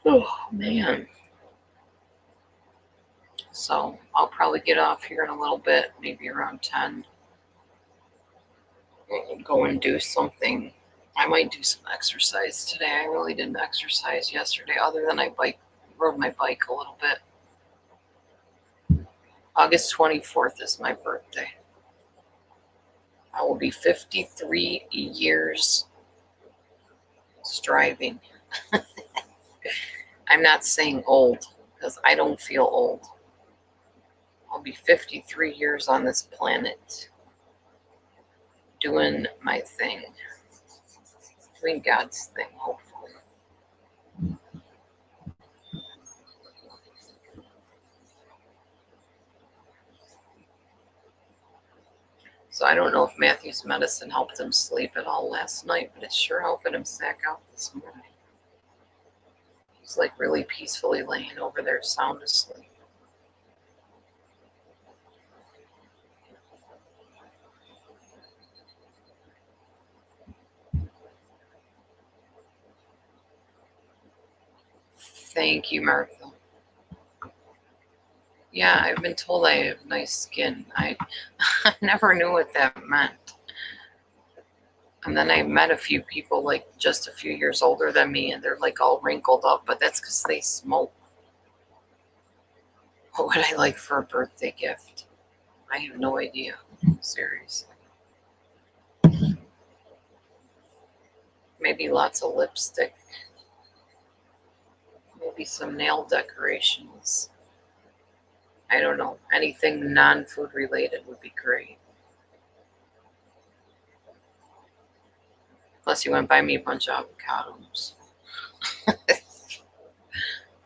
A: Oh, man. So I'll probably get off here in a little bit, maybe around 10. And go and do something. I might do some exercise today. I really didn't exercise yesterday, other than I rode my bike a little bit. August 24th is my birthday. I will be 53 years striving. I'm not saying old because I don't feel old. I'll be 53 years on this planet doing my thing, doing God's thing, hopefully. So I don't know if Matthew's medicine helped him sleep at all last night, but it's sure helping him sack out this morning. He's like really peacefully laying over there, sound asleep. Thank you, Martha. Yeah, I've been told I have nice skin. I never knew what that meant. And then I met a few people like just a few years older than me, and they're like all wrinkled up, but that's because they smoke. What would I like for a birthday gift? I have no idea. Seriously. Maybe lots of lipstick. Maybe some nail decorations. I don't know. Anything non-food related would be great. Plus, you want to buy me a bunch of avocados.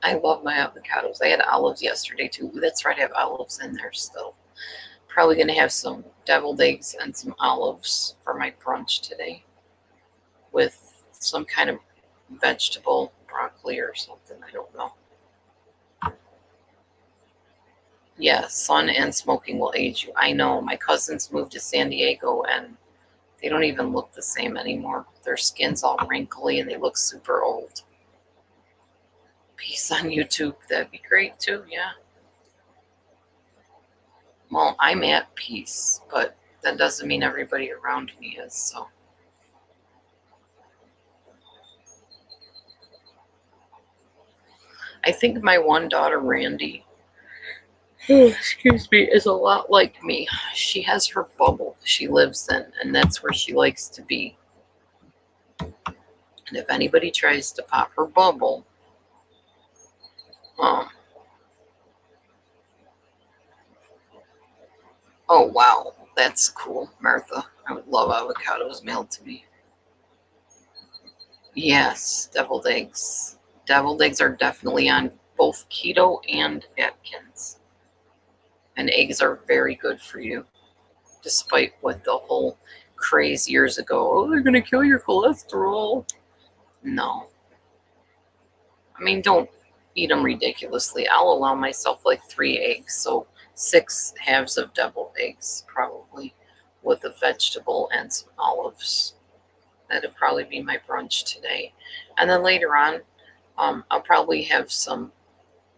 A: I love my avocados. I had olives yesterday too. That's right, I have olives in there still. Probably going to have some deviled eggs and some olives for my brunch today with some kind of vegetable, broccoli or something. I don't know. Yeah, sun and smoking will age you. I know. My cousins moved to San Diego and they don't even look the same anymore. Their skin's all wrinkly and they look super old. Peace on YouTube. That'd be great too, yeah. Well, I'm at peace, but that doesn't mean everybody around me is, so. I think my one daughter, Randy, excuse me, is a lot like me. She has her bubble she lives in, and that's where she likes to be. And if anybody tries to pop her bubble, um, oh wow, that's cool, Martha. I would love avocados mailed to me. Yes, deviled eggs. Deviled eggs are definitely on both keto and Atkins. And eggs are very good for you, despite what the whole craze years ago. Oh, they're going to kill your cholesterol. No. I mean, don't eat them ridiculously. I'll allow myself like 3 eggs, so 6 halves of deviled eggs, probably, with a vegetable and some olives. That'd probably be my brunch today. And then later on, I'll probably have some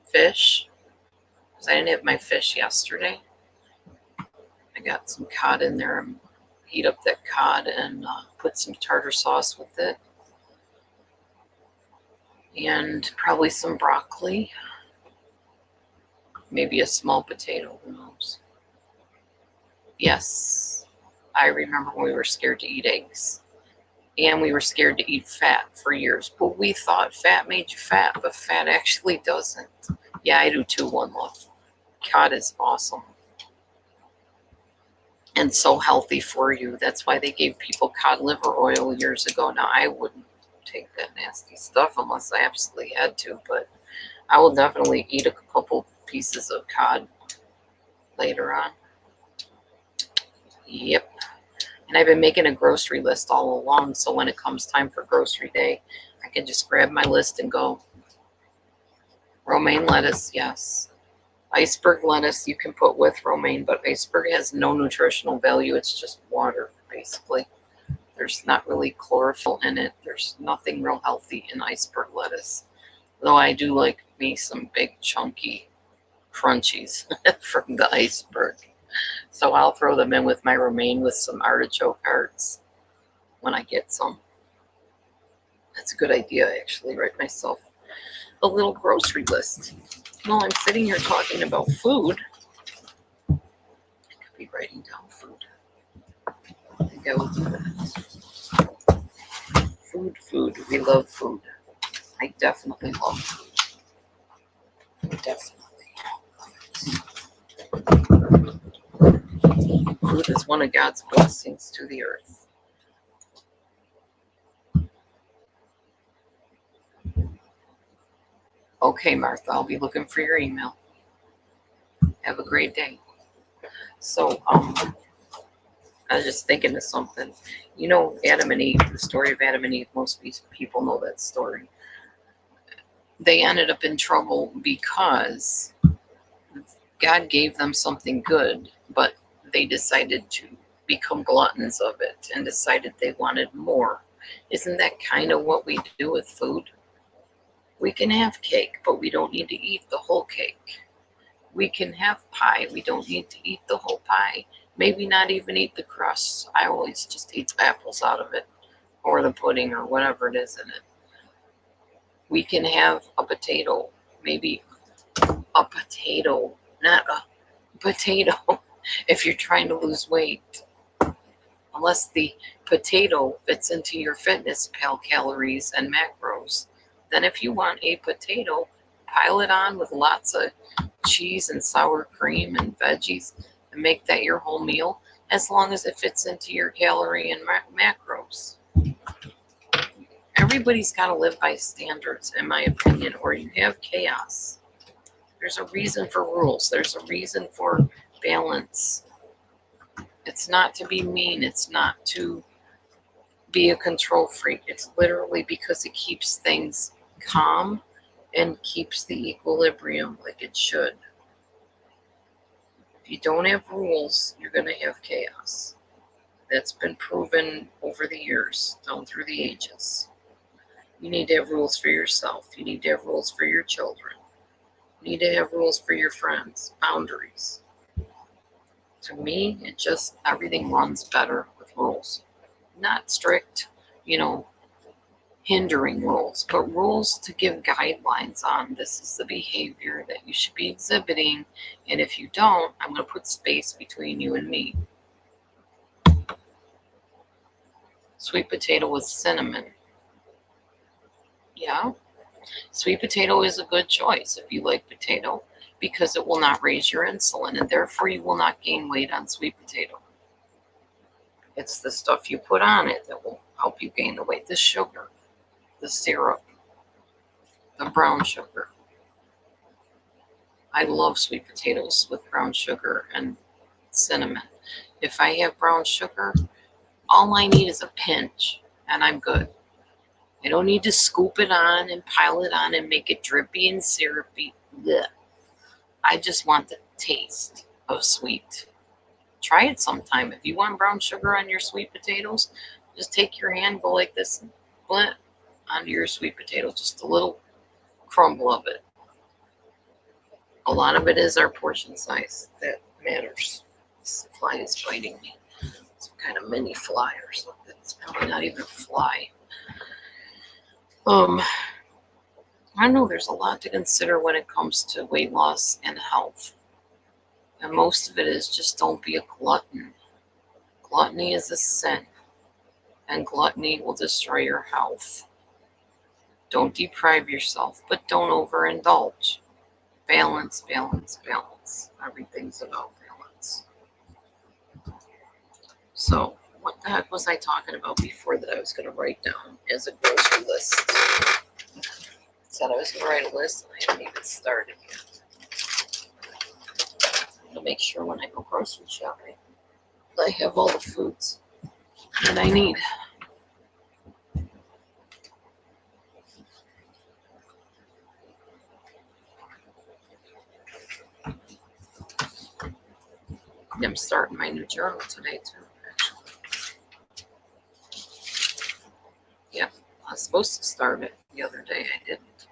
A: fish, because I didn't have my fish yesterday. I got some cod in there. Heat up that cod and put some tartar sauce with it. And probably some broccoli. Maybe a small potato, who knows. Yes, I remember when we were scared to eat eggs. And we were scared to eat fat for years. But we thought fat made you fat, but fat actually doesn't. Yeah, I do too, one love. Cod is awesome. And so healthy for you. That's why they gave people cod liver oil years ago. Now, I wouldn't take that nasty stuff unless I absolutely had to, but I will definitely eat a couple pieces of cod later on. Yep. And I've been making a grocery list all along, so when it comes time for grocery day, I can just grab my list and go. Romaine lettuce, yes. Iceberg lettuce you can put with romaine, but iceberg has no nutritional value. It's just water, basically. There's not really chlorophyll in it. There's nothing real healthy in iceberg lettuce. Though I do like me some big chunky crunchies from the iceberg. So I'll throw them in with my romaine with some artichoke hearts when I get some. That's a good idea, actually. Write myself a little grocery list. While I'm sitting here talking about food, I could be writing down food. I think I will do that. Food. We love food. I definitely love food. Definitely. Food is one of God's blessings to the earth. Okay, Martha, I'll be looking for your email. Have a great day. So, I was just thinking of something. You know, Adam and Eve, the story of Adam and Eve, most people know that story. They ended up in trouble because God gave them something good, but they decided to become gluttons of it and decided they wanted more. Isn't that kind of what we do with food? We can have cake, but we don't need to eat the whole cake. We can have pie. We don't need to eat the whole pie. Maybe not even eat the crust. I always just eat apples out of it or the pudding or whatever it is in it. We can have a potato, maybe a potato, not a potato if you're trying to lose weight. Unless the potato fits into your fitness pal calories and macros, then if you want a potato, pile it on with lots of cheese and sour cream and veggies and make that your whole meal as long as it fits into your calorie and macros. Everybody's got to live by standards, in my opinion, or you have chaos. There's a reason for rules. There's a reason for balance. It's not to be mean. It's not to be a control freak. It's literally because it keeps things calm and keeps the equilibrium like it should. If you don't have rules, you're going to have chaos. That's been proven over the years, down through the ages. You need to have rules for yourself. You need to have rules for your children. You need to have rules for your friends, boundaries. To me, it just, everything runs better with rules. Not strict, you know, hindering rules, but rules to give guidelines on this is the behavior that you should be exhibiting. And if you don't, I'm going to put space between you and me. Sweet potato with cinnamon. Yeah, sweet potato is a good choice if you like potato because it will not raise your insulin and therefore you will not gain weight on sweet potato. It's the stuff you put on it that will help you gain the weight. The sugar, the syrup, the brown sugar. I love sweet potatoes with brown sugar and cinnamon. If I have brown sugar, all I need is a pinch and I'm good. I don't need to scoop it on and pile it on and make it drippy and syrupy. Blech. I just want the taste of sweet. Try it sometime. If you want brown sugar on your sweet potatoes, just take your hand, go like this, and blend onto your sweet potatoes. Just a little crumble of it. A lot of it is our portion size that matters. This fly is biting me. Some kind of mini fly or something. It's probably not even a fly. I don't know. There's a lot to consider when it comes to weight loss and health. And most of it is just don't be a glutton. Gluttony is a sin. And gluttony will destroy your health. Don't deprive yourself, but don't overindulge. Balance, balance, balance. Everything's about balance. So, what the heck was I talking about before that I was going to write down as a grocery list? Said I was going to write a list and I haven't even started yet. I'm going to make sure when I go grocery shopping, I have all the foods that I need. I'm starting my new journal today too, actually. Yeah, I was supposed to start it the other day. I didn't.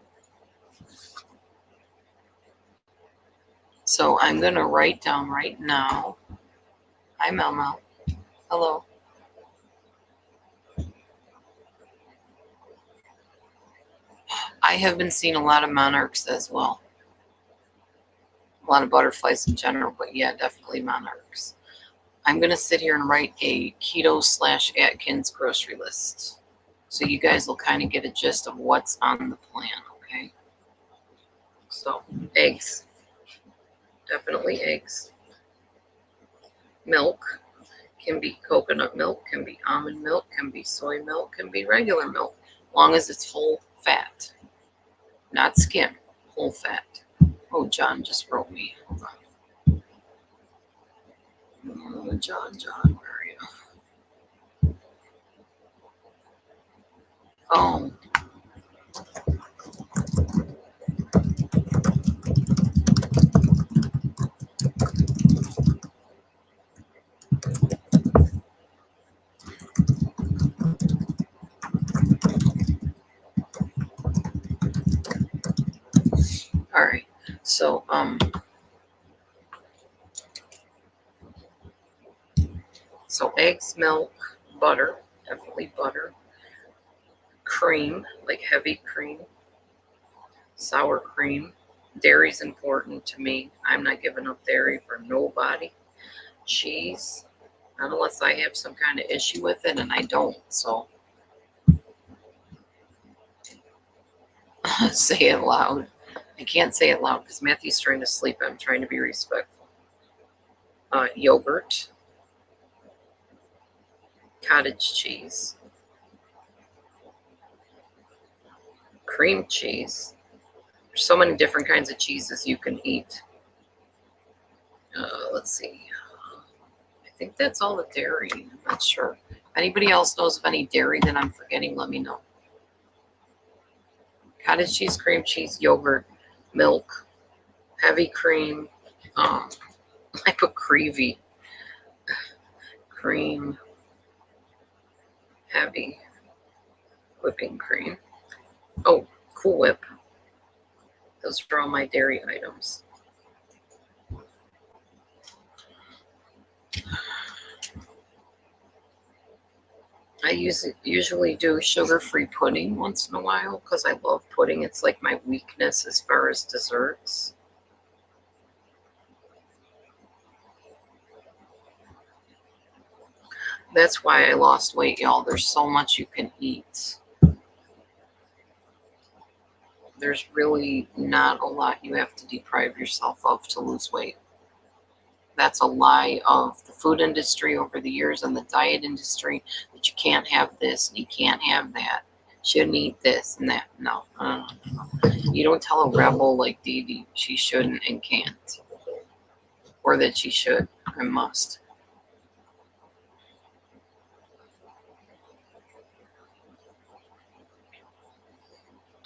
A: So I'm going to write down right now. Hi, Mama. Hello. I have been seeing a lot of monarchs as well. A lot of butterflies in general, but yeah, definitely monarchs. I'm going to sit here and write a keto/Atkins grocery list. So you guys will kind of get a gist of what's on the plan, okay? So, eggs. Definitely eggs. Milk. Can be coconut milk, can be almond milk, can be soy milk, can be regular milk, as long as it's whole fat. Not skim, whole fat. Oh, John just wrote me. Hold on. Oh, John, where are you? Oh. All right. So, eggs, milk, butter, definitely butter, cream, like heavy cream, sour cream. Dairy's important to me. I'm not giving up dairy for nobody. Cheese, not unless I have some kind of issue with it, and I don't. So, say it loud. I can't say it loud because Matthew's trying to sleep. I'm trying to be respectful. Yogurt, cottage cheese, cream cheese. There's so many different kinds of cheeses you can eat. Let's see. I think that's all the dairy. I'm not sure. If anybody else knows of any dairy that I'm forgetting, let me know. Cottage cheese, cream cheese, yogurt, milk, heavy cream. I put creevy. Cream, heavy, whipping cream. Oh, Cool Whip. Those are all my dairy items. I usually do sugar-free pudding once in a while because I love pudding. It's like my weakness as far as desserts. That's why I lost weight, y'all. There's so much you can eat. There's really not a lot you have to deprive yourself of to lose weight. That's a lie of the food industry over the years and the diet industry, that you can't have this and you can't have that. Shouldn't eat this and that. No. You don't tell a rebel like Dee Dee she shouldn't and can't. Or that she should and must.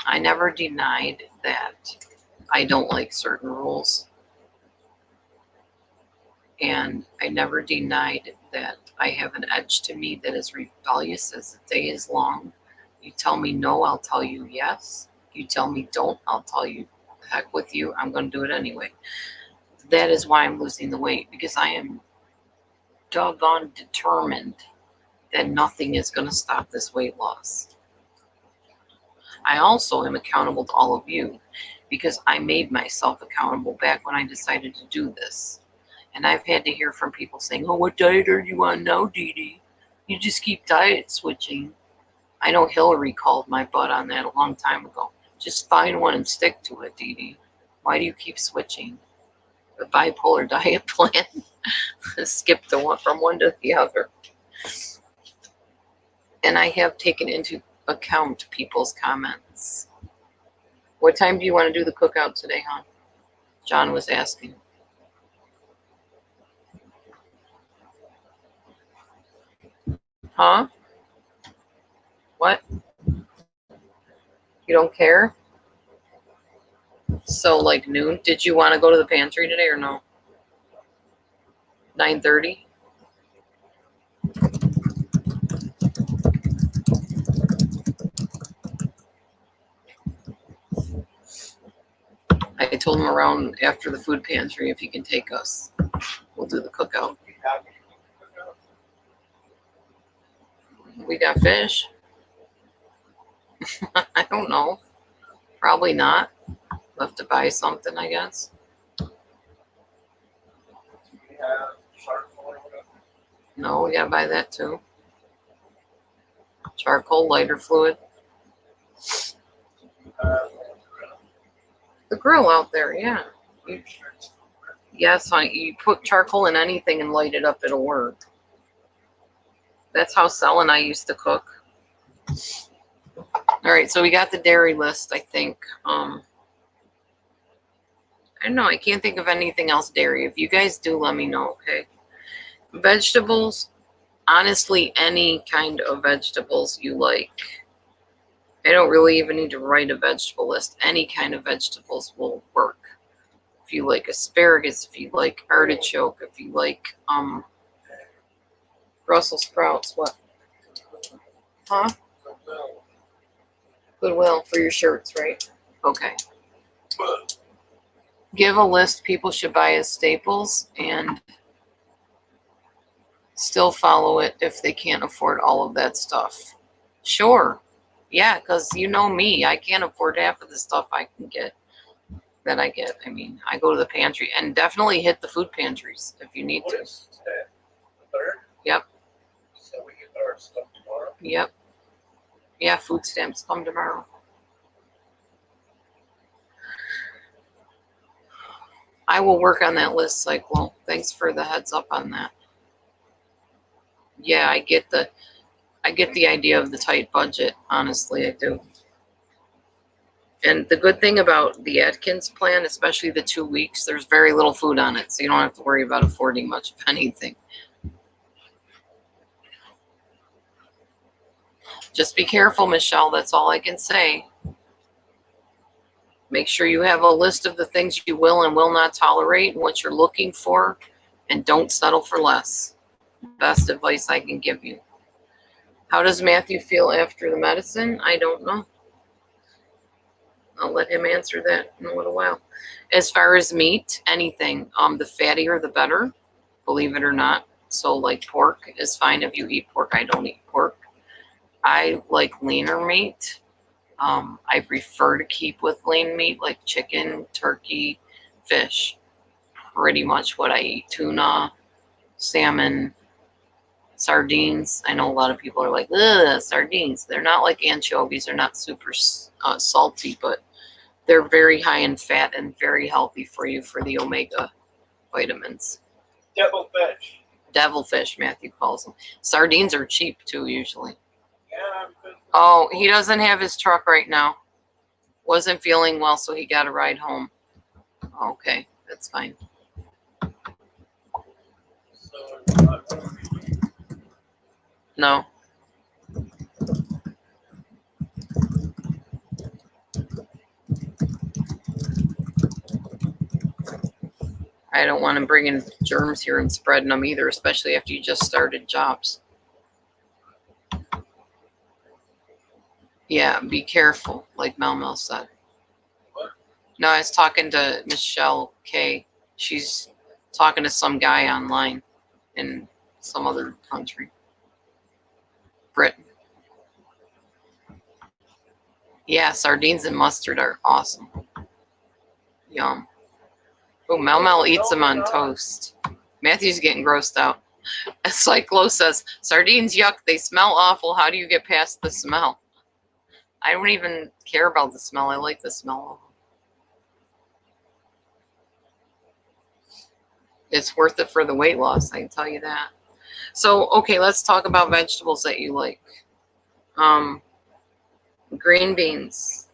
A: I never denied that I don't like certain rules. And I never denied that I have an edge to me that is rebellious as the day is long. You tell me no, I'll tell you yes. You tell me don't, I'll tell you heck with you, I'm going to do it anyway. That is why I'm losing the weight, because I am doggone determined that nothing is going to stop this weight loss. I also am accountable to all of you because I made myself accountable back when I decided to do this. And I've had to hear from people saying, oh, what diet are you on now, Dee Dee? You just keep diet switching. I know Hillary called my butt on that a long time ago. Just find one and stick to it, Dee Dee. Why do you keep switching? The bipolar diet plan. Skip the one from one to the other. And I have taken into account people's comments. What time do you want to do the cookout today, hon? John was asking. Huh? What? You don't care? So like noon? Did you want to go to the pantry today or no? 9:30? I told him around after the food pantry if he can take us. We'll do the cookout. We got fish. I don't know. Probably not. We'll have to buy something, I guess. No, we gotta buy that too. Charcoal, lighter fluid. The grill out there, yeah. Yes, you put charcoal in anything and light it up, it'll work. That's how Sel and I used to cook. All right, so we got the dairy list, I think. I don't know. I can't think of anything else dairy. If you guys do, let me know, okay? Vegetables, honestly, any kind of vegetables you like. I don't really even need to write a vegetable list. Any kind of vegetables will work. If you like asparagus, if you like artichoke, if you like Brussels sprouts, what? Huh? Goodwill for your shirts, right? Okay. Give a list people should buy as staples and still follow it if they can't afford all of that stuff. Sure. Yeah, because you know me. I can't afford half of the stuff I can get. That I get. I mean, I go to the pantry and definitely hit the food pantries if you need to. Yep.
B: So we get our stuff tomorrow.
A: Yep. Yeah, food stamps come tomorrow. I will work on that list, Cyclo. Thanks for the heads up on that. Yeah, I get the idea of the tight budget. Honestly, I do. And the good thing about the Atkins plan, especially the 2 weeks, there's very little food on it, so you don't have to worry about affording much of anything. Just be careful, Michelle. That's all I can say. Make sure you have a list of the things you will and will not tolerate and what you're looking for, and don't settle for less. Best advice I can give you. How does Matthew feel after the medicine? I don't know. I'll let him answer that in a little while. As far as meat, anything, the fattier the better, believe it or not. So like pork is fine if you eat pork. I don't eat pork. I like leaner meat. I prefer to keep with lean meat like chicken, turkey, fish. Pretty much what I eat. Tuna, salmon, sardines. I know a lot of people are like, ugh, sardines. They're not like anchovies. They're not super salty, but they're very high in fat and very healthy for you for the omega vitamins.
B: Devilfish.
A: Devilfish, Matthew calls them. Sardines are cheap too, usually.
B: Yeah.
A: Oh, he doesn't have his truck right now. Wasn't feeling well, so he got a ride home. Okay, that's fine.
B: So,
A: No. I don't want him bringing germs here and spreading them either, especially after you just started jobs. Yeah, be careful, like Mel said.
B: what?
A: No, I was talking to Michelle K. She's talking to some guy online in some other country. Britain. Yeah, sardines and mustard are awesome. Yum. Oh, Mel eats them on toast. Matthew's getting grossed out. Cyclo says, sardines, yuck, they smell awful. How do you get past the smell? I don't even care about the smell. I like the smell of them. It's worth it for the weight loss, I can tell you that. So, okay, let's talk about vegetables that you like. Green beans.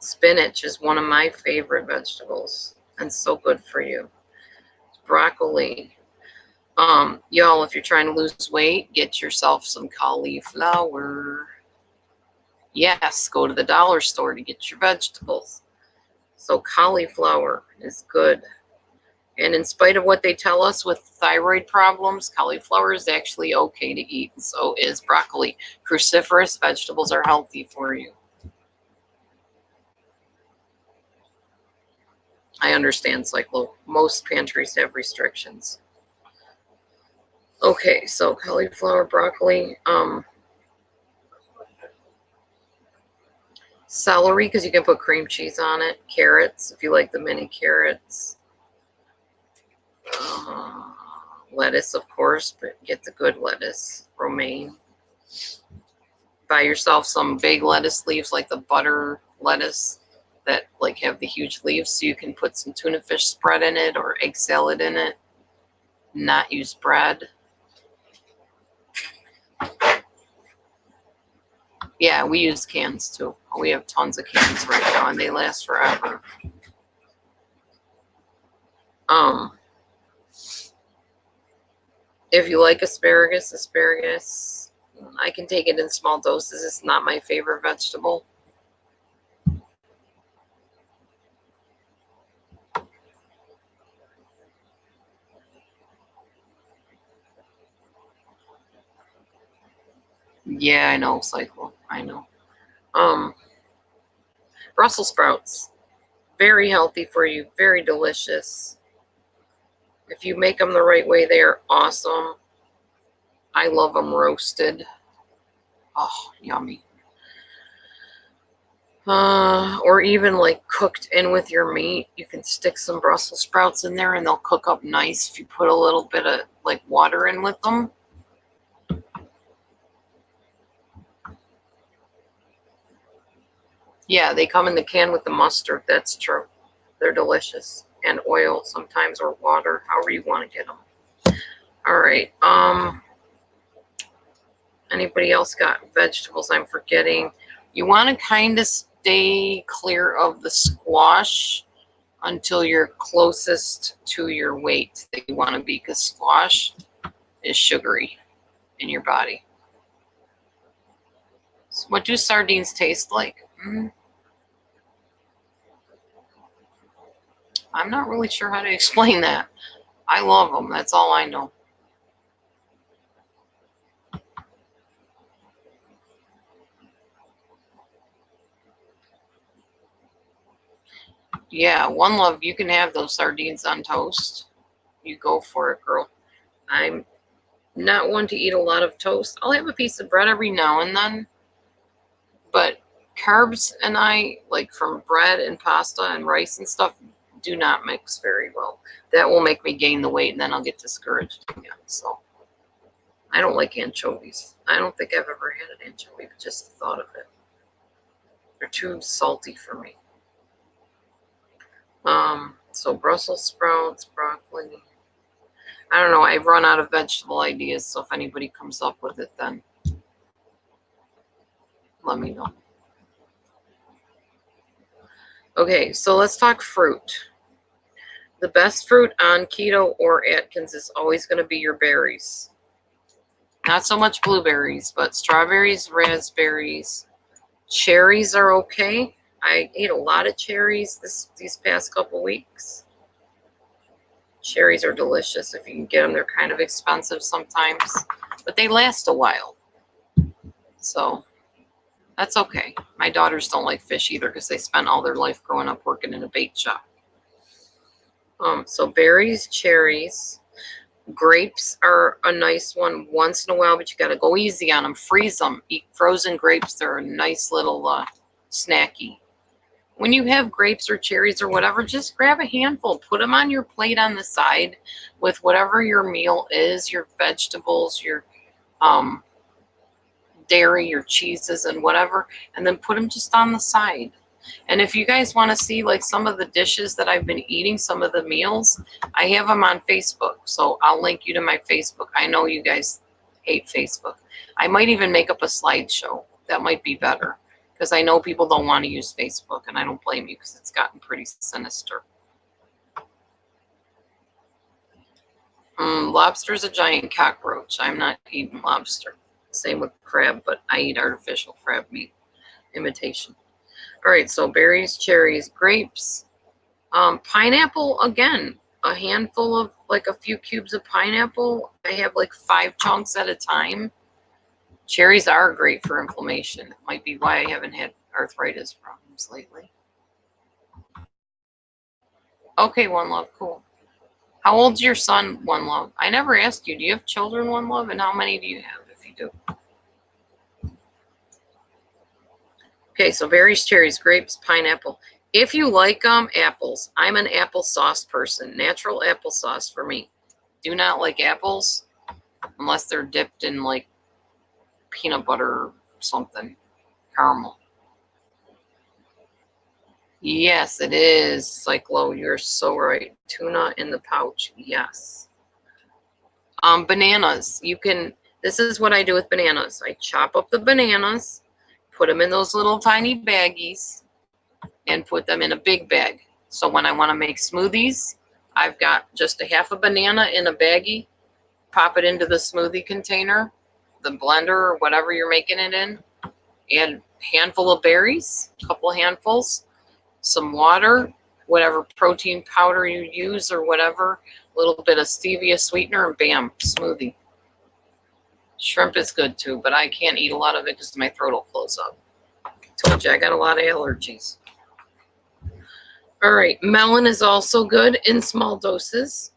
A: Spinach is one of my favorite vegetables and so good for you. Broccoli. Y'all, if you're trying to lose weight, get yourself some cauliflower. Yes, go to the dollar store to get your vegetables. So cauliflower is good. And in spite of what they tell us with thyroid problems, cauliflower is actually okay to eat. And so is broccoli. Cruciferous vegetables are healthy for you. I understand, Cyclo. Most pantries have restrictions. Okay, so cauliflower, broccoli, celery, because you can put cream cheese on it. Carrots, if you like the mini carrots. Lettuce, of course, but get the good lettuce. Romaine. Buy yourself some big lettuce leaves, like the butter lettuce that like have the huge leaves, so you can put some tuna fish spread in it or egg salad in it. Not use bread. Yeah, we use cans too. We have tons of cans right now, and they last forever. If you like asparagus, I can take it in small doses. It's not my favorite vegetable. Yeah, I know, Cycle. I know. Brussels sprouts. Very healthy for you. Very delicious. If you make them the right way, they are awesome. I love them roasted. Oh, yummy. Or even like cooked in with your meat. You can stick some Brussels sprouts in there and they'll cook up nice if you put a little bit of like water in with them. Yeah, they come in the can with the mustard. That's true. They're delicious. And oil sometimes, or water, however you want to get them. All right. Anybody else got vegetables I'm forgetting? You want to kind of stay clear of the squash until you're closest to your weight that you want to be, because squash is sugary in your body. So what do sardines taste like? I'm not really sure how to explain that. I love them. That's all I know. Yeah, One Love, you can have those sardines on toast. You go for it, girl. I'm Not one to eat a lot of toast. I'll have a piece of bread every now and then, but carbs and I, like from bread and pasta and rice and stuff, do not mix very well. That will make me gain the weight, and then I'll get discouraged again. So I don't like anchovies. I don't think I've ever had an anchovy, but just the thought of it. They're too salty for me. So Brussels sprouts, broccoli. I don't know. I've run out of vegetable ideas, so if anybody comes up with it, then let me know. Okay, so let's talk fruit. The best fruit on keto or Atkins is always going to be your berries. Not so much blueberries, but strawberries, raspberries, cherries are okay. I ate a lot of cherries these past couple weeks. Cherries are delicious if you can get them. They're kind of expensive sometimes, but they last a while. So that's okay. My daughters don't like fish either because they spent all their life growing up working in a bait shop. So berries, cherries, grapes are a nice one once in a while, but you got to go easy on them. Freeze them. Eat frozen grapes. They're a nice little snacky. When you have grapes or cherries or whatever, just grab a handful. Put them on your plate on the side with whatever your meal is, your vegetables, your dairy, your cheeses, and whatever, and then put them just on the side. And if you guys want to see like some of the dishes that I've been eating, some of the meals, I have them on Facebook. So I'll link you to my Facebook. I know you guys hate Facebook. I might even make up a slideshow. That might be better because I know people don't want to use Facebook, and I don't blame you because it's gotten pretty sinister. Lobster's a giant cockroach. I'm not eating lobster. Same with crab, but I eat artificial crab meat, imitation. All right, so berries, cherries, grapes, pineapple, again, a handful of, like a few cubes of pineapple. I have like 5 chunks at a time. Cherries are great for inflammation. It might be why I haven't had arthritis problems lately. Okay, One Love, cool. How old's your son, One Love? I never asked you. Do you have children, One Love? And how many do you have if you do? Okay, so berries, cherries, grapes, pineapple. If you like apples, I'm an applesauce person. Natural applesauce for me. Do not like apples unless they're dipped in like peanut butter or something. Caramel. Yes, it is, Cyclo. You're so right. Tuna in the pouch. Yes. Bananas. This is what I do with bananas. I chop up the bananas, put them in those little tiny baggies, and put them in a big bag. So when I want to make smoothies, I've got just a half a banana in a baggie, pop it into the smoothie container, the blender or whatever you're making it in, add a handful of berries, a couple handfuls, some water, whatever protein powder you use or whatever, a little bit of stevia sweetener, and bam, smoothie. Shrimp is good too, but I can't eat a lot of it because my throat will close up. Told you I got a lot of allergies. All right, melon is also good in small doses.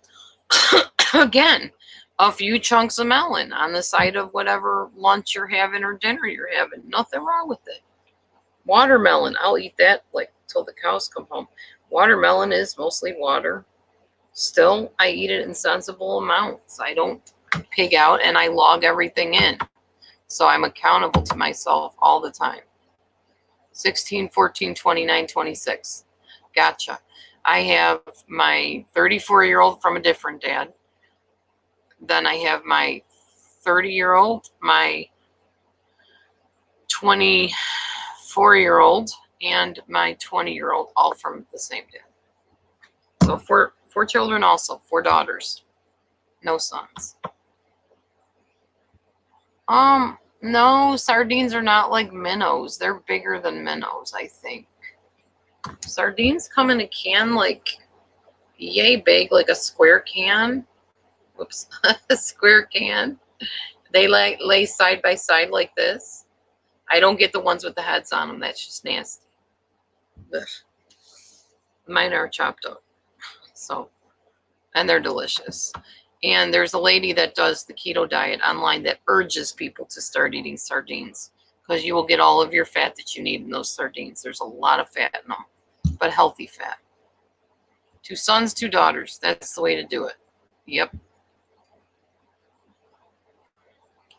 A: Again, a few chunks of melon on the side of whatever lunch you're having or dinner you're having. Nothing wrong with it. Watermelon, I'll eat that like till the cows come home. Watermelon is mostly water. Still, I eat it in sensible amounts. I don't pig out, and I log everything in. So I'm accountable to myself all the time. 16, 14, 29, 26. Gotcha. I have my 34-year-old from a different dad. Then I have my 30-year-old, my 24-year-old, and my 20-year-old, all from the same dad. So four children also, 4 daughters, no sons. No, sardines are not like minnows. They're bigger than minnows, I think. Sardines come in a can like yay big, like a square can. Whoops, a square can. They lay side by side like this. I don't get the ones with the heads on them. That's just nasty. Ugh. Mine are chopped up. So, and they're delicious. And there's a lady that does the keto diet online that urges people to start eating sardines because you will get all of your fat that you need in those sardines. There's a lot of fat in them, but healthy fat. 2 sons, 2 daughters. That's the way to do it. Yep.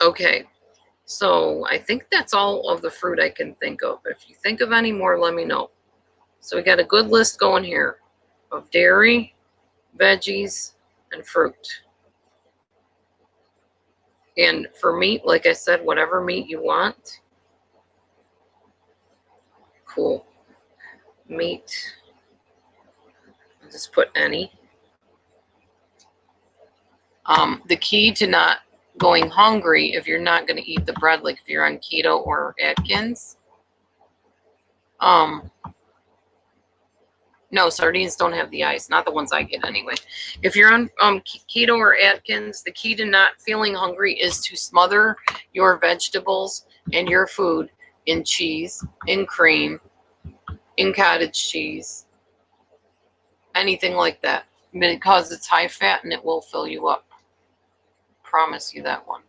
A: Okay. So I think that's all of the fruit I can think of. If you think of any more, let me know. So we got a good list going here of dairy, veggies, and fruit. And for meat, like I said, whatever meat you want. Cool. Meat. I'll just put any. The key to not going hungry if you're not going to eat the bread, like if you're on keto or Atkins. No, sardines don't have the ice, not the ones I get anyway. If you're on keto or Atkins, the key to not feeling hungry is to smother your vegetables and your food in cheese, in cream, in cottage cheese, anything like that, because it's high fat and it will fill you up. Promise you that one.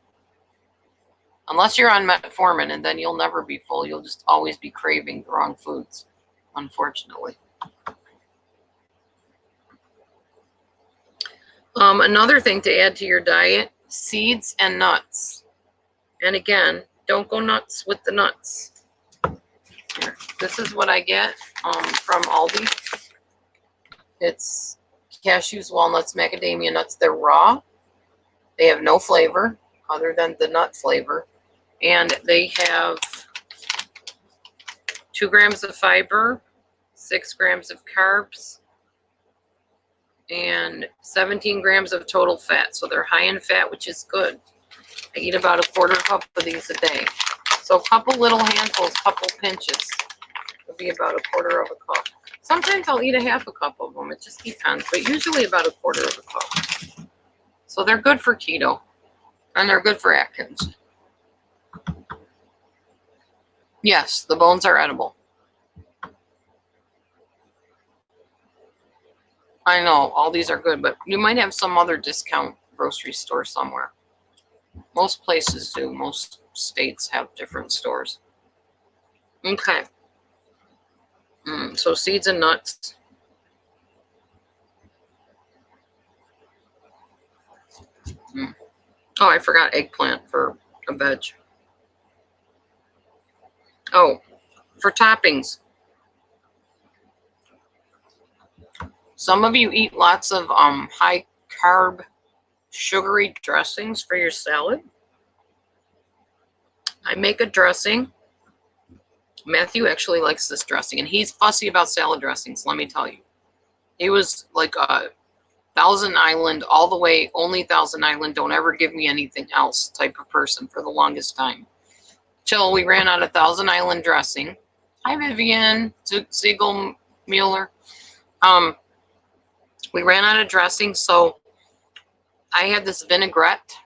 A: Unless you're on metformin, and then you'll never be full. You'll just always be craving the wrong foods, unfortunately. Another thing to add to your diet, seeds and nuts. And again, don't go nuts with the nuts. Here, this is what I get from Aldi. It's cashews, walnuts, macadamia nuts. They're raw. They have no flavor other than the nut flavor. And they have 2 grams of fiber, 6 grams of carbs, and 17 grams of total fat. So they're high in fat, which is good. I eat about a 1/4 cup of these a day. So a couple little handfuls, couple pinches would be about a 1/4 of a cup. Sometimes I'll eat a 1/2 cup of them. It just depends, but usually about a 1/4 of a cup. So they're good for keto, and they're good for Atkins. Yes, the bones are edible. I know, all these are good, but you might have some other discount grocery store somewhere. Most places do. Most states have different stores. Okay. So seeds and nuts. Oh, I forgot eggplant for a veg. Oh, for toppings. Some of you eat lots of high carb, sugary dressings for your salad. I make a dressing. Matthew actually likes this dressing, and he's fussy about salad dressings, let me tell you. He was like a Thousand Island all the way, only Thousand Island, don't ever give me anything else type of person for the longest time. Till we ran out of Thousand Island dressing. Hi, Vivian Ziegelmuller. We ran out of dressing, so I had this vinaigrette.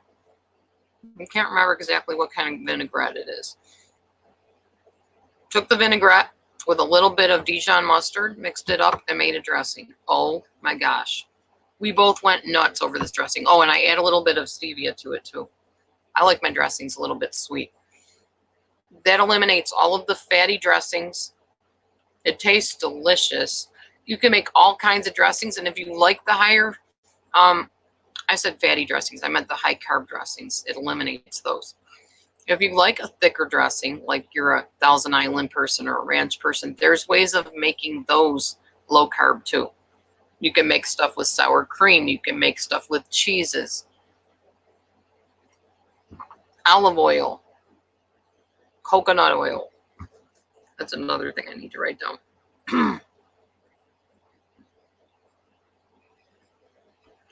A: I can't remember exactly what kind of vinaigrette it is. Took the vinaigrette with a little bit of Dijon mustard, mixed it up, and made a dressing. Oh my gosh. We both went nuts over this dressing. Oh, and I add a little bit of stevia to it too. I like my dressings a little bit sweet. That eliminates all of the fatty dressings. It tastes delicious. You can make all kinds of dressings, and if you like the higher, I said fatty dressings, I meant the high carb dressings. It eliminates those. If you like a thicker dressing, like you're a Thousand Island person or a ranch person, there's ways of making those low carb too. You can make stuff with sour cream. You can make stuff with cheeses. Olive oil. Coconut oil. That's another thing I need to write down.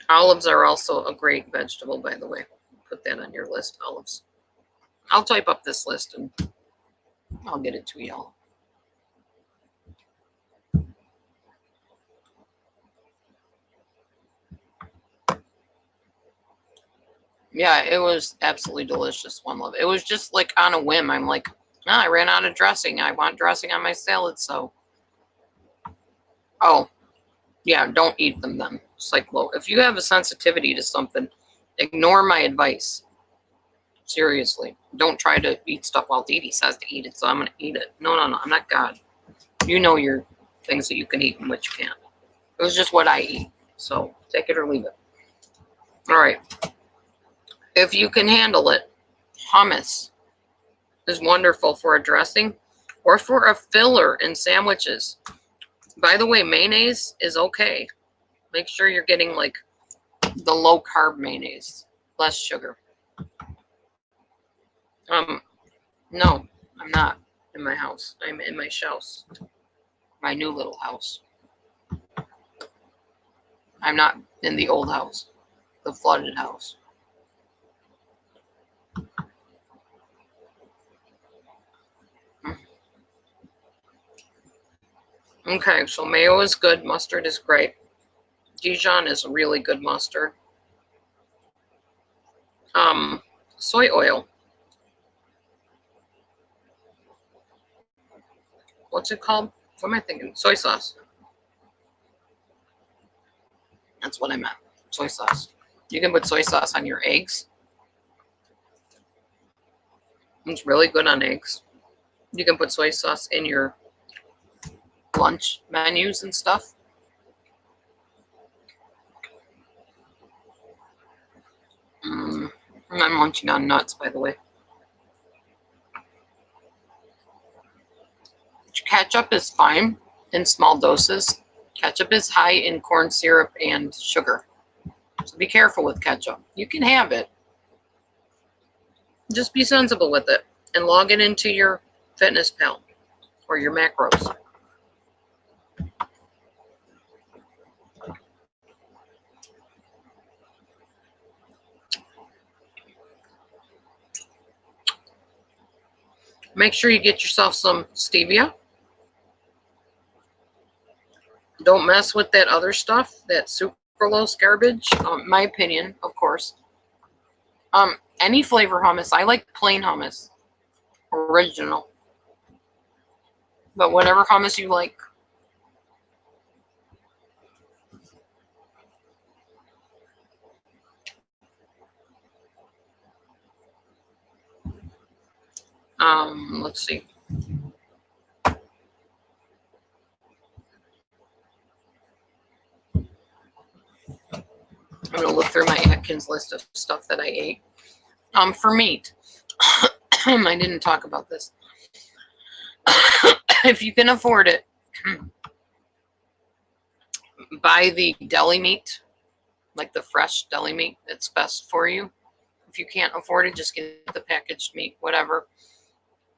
A: Olives are also a great vegetable, by the way. Put that on your list, olives. I'll type up this list and I'll get it to y'all. Yeah, it was absolutely delicious. One love. It was just like on a whim. I'm like, I ran out of dressing. I want dressing on my salad, so. Oh, yeah, don't eat them then. It's like, well, if you have a sensitivity to something, Ignore my advice. Seriously. Don't try to eat stuff while Dee Dee says to eat it, so I'm going to eat it. No, I'm not God. You know your things that you can eat and which you can't. It was just what I eat, so take it or leave it. All right. If you can handle it, hummus is wonderful for a dressing or for a filler in sandwiches. By the way, mayonnaise is okay. Make sure you're getting like the low carb mayonnaise, less sugar. No, I'm not in my house. I'm in my house, my new little house. I'm not in the old house, the flooded house. Okay, so mayo is good. Mustard is great. Dijon is really good mustard. Soy oil. What's it called? What am I thinking? Soy sauce. That's what I meant. Soy sauce. You can put soy sauce on your eggs. It's really good on eggs. You can put soy sauce in your lunch menus and stuff. I'm munching on nuts, by the way. Ketchup is fine in small doses. Ketchup is high in corn syrup and sugar. So be careful with ketchup. You can have it. Just be sensible with it and log it into your FitnessPal or your macros. Make sure you get yourself some stevia. Don't mess with that other stuff, that sucralose garbage. My opinion, of course. Any flavor hummus. I like plain hummus, original. But whatever hummus you like. Let's see. I'm gonna look through my Atkins list of stuff that I ate. For meat, I didn't talk about this. If you can afford it, buy the deli meat, like the fresh deli meat. It's best for you. If you can't afford it, just get the packaged meat, whatever.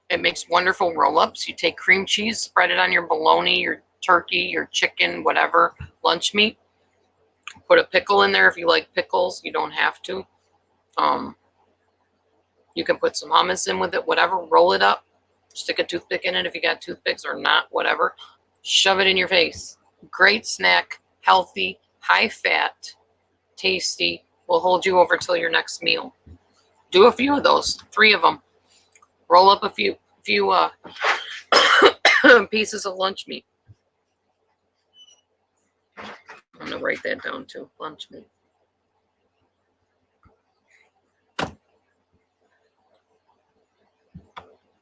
A: It makes wonderful roll-ups. You take cream cheese, spread it on your bologna, your turkey, your chicken, whatever, lunch meat. Put a pickle in there if you like pickles. You don't have to. You can put some hummus in with it, whatever. Roll it up. Stick a toothpick in it if you got toothpicks or not, whatever. Shove it in your face. Great snack, healthy, high fat, tasty. Will hold you over till your next meal. Do a few of those, 3 of them. Roll up a few pieces of lunch meat. I'm gonna write that down too. Lunch meat.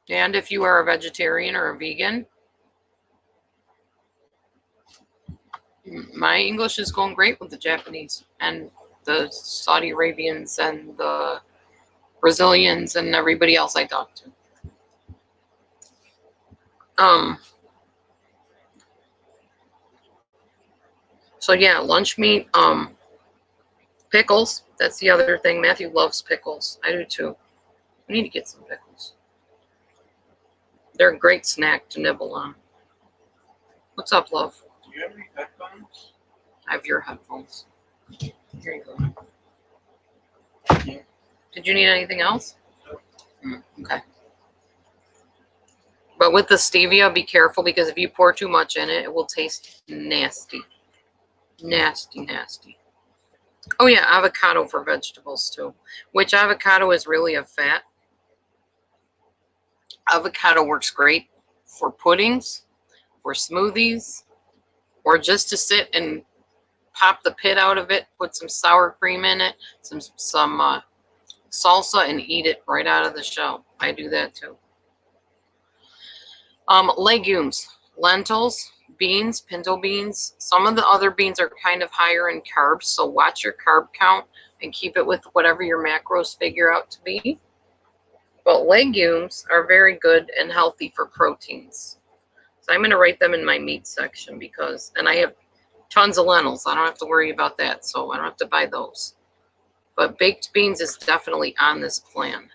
A: And if you are a vegetarian or a vegan, my English is going great with the Japanese and the Saudi Arabians and the Brazilians and everybody else I talk to. So yeah, lunch meat, pickles. That's the other thing. Matthew loves pickles. I do too. We need to get some pickles. They're a great snack to nibble on. What's up, love?
B: Do you have any headphones?
A: I have your headphones. Here you go.
B: Yeah.
A: Did you need anything else? Okay. But with the stevia, be careful because if you pour too much in it, it will taste nasty. Nasty, nasty. Oh yeah, avocado for vegetables too. Which avocado is really a fat. Avocado works great for puddings, for smoothies, or just to sit and pop the pit out of it, put some sour cream in it, some salsa, and eat it right out of the shell. I do that too. Legumes, lentils, beans, pinto beans. Some of the other beans are kind of higher in carbs, so watch your carb count and keep it with whatever your macros figure out to be. But legumes are very good and healthy for proteins. So I'm going to write them in my meat section because, and I have tons of lentils. I don't have to worry about that, so I don't have to buy those. But baked beans is definitely on this plan.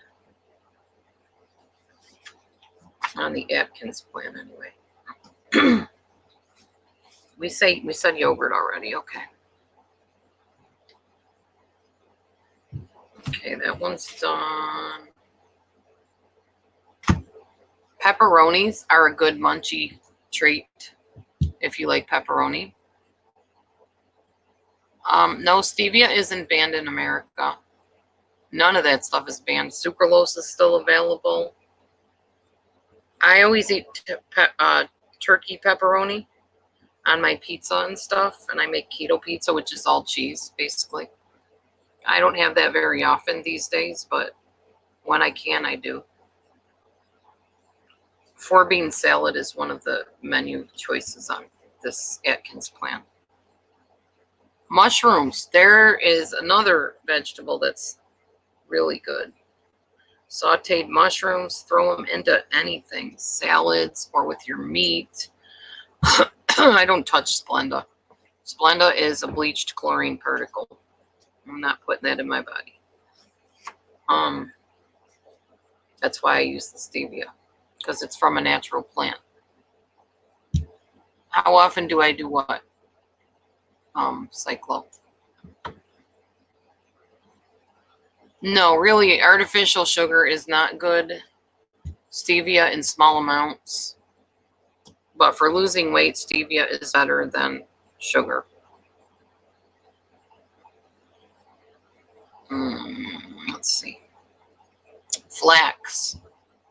A: On the Atkins plan, anyway. we said yogurt already. Okay. Okay, that one's done. Pepperonis are a good munchy treat if you like pepperoni. No, stevia isn't banned in America. None of that stuff is banned. Sucralose is still available. I always eat turkey pepperoni on my pizza and stuff, and I make keto pizza, which is all cheese, basically. I don't have that very often these days, but when I can, I do. 4-bean salad is one of the menu choices on this Atkins plan. Mushrooms. There is another vegetable that's really good. Sauteed mushrooms, throw them into anything, salads or with your meat. I don't touch Splenda. Splenda is a bleached chlorine particle. I'm not putting that in my body. That's why I use the stevia, because it's from a natural plant. How often do I do what? Cyclo. No, really, artificial sugar is not good. Stevia in small amounts. But for losing weight, stevia is better than sugar. Let's see. Flax.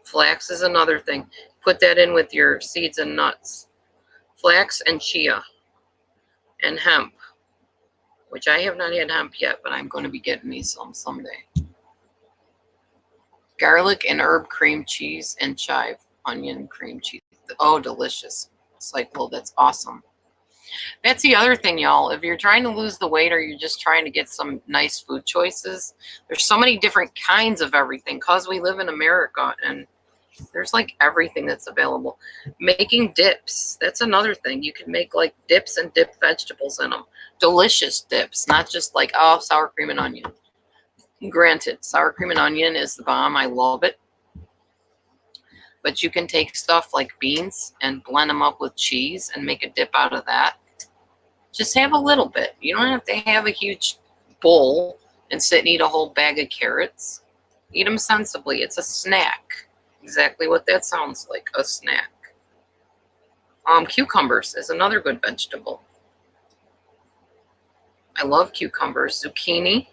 A: Flax is another thing. Put that in with your seeds and nuts. Flax and chia. And hemp. Which I have not had hemp yet, but I'm going to be getting me some someday. Garlic and herb cream cheese and chive onion cream cheese. Oh, delicious. Cycle, that's awesome. That's the other thing, y'all. If you're trying to lose the weight or you're just trying to get some nice food choices, there's so many different kinds of everything because we live in America and there's like everything that's available. Making dips, that's another thing. You can make like dips and dip vegetables in them. Delicious dips, not just like, oh, sour cream and onion. Granted, sour cream and onion is the bomb. I love it. But you can take stuff like beans and blend them up with cheese and make a dip out of that. Just have a little bit. You don't have to have a huge bowl and sit and eat a whole bag of carrots. Eat them sensibly. It's a snack. Exactly what that sounds like, a snack. Cucumbers is another good vegetable. I love cucumbers. Zucchini.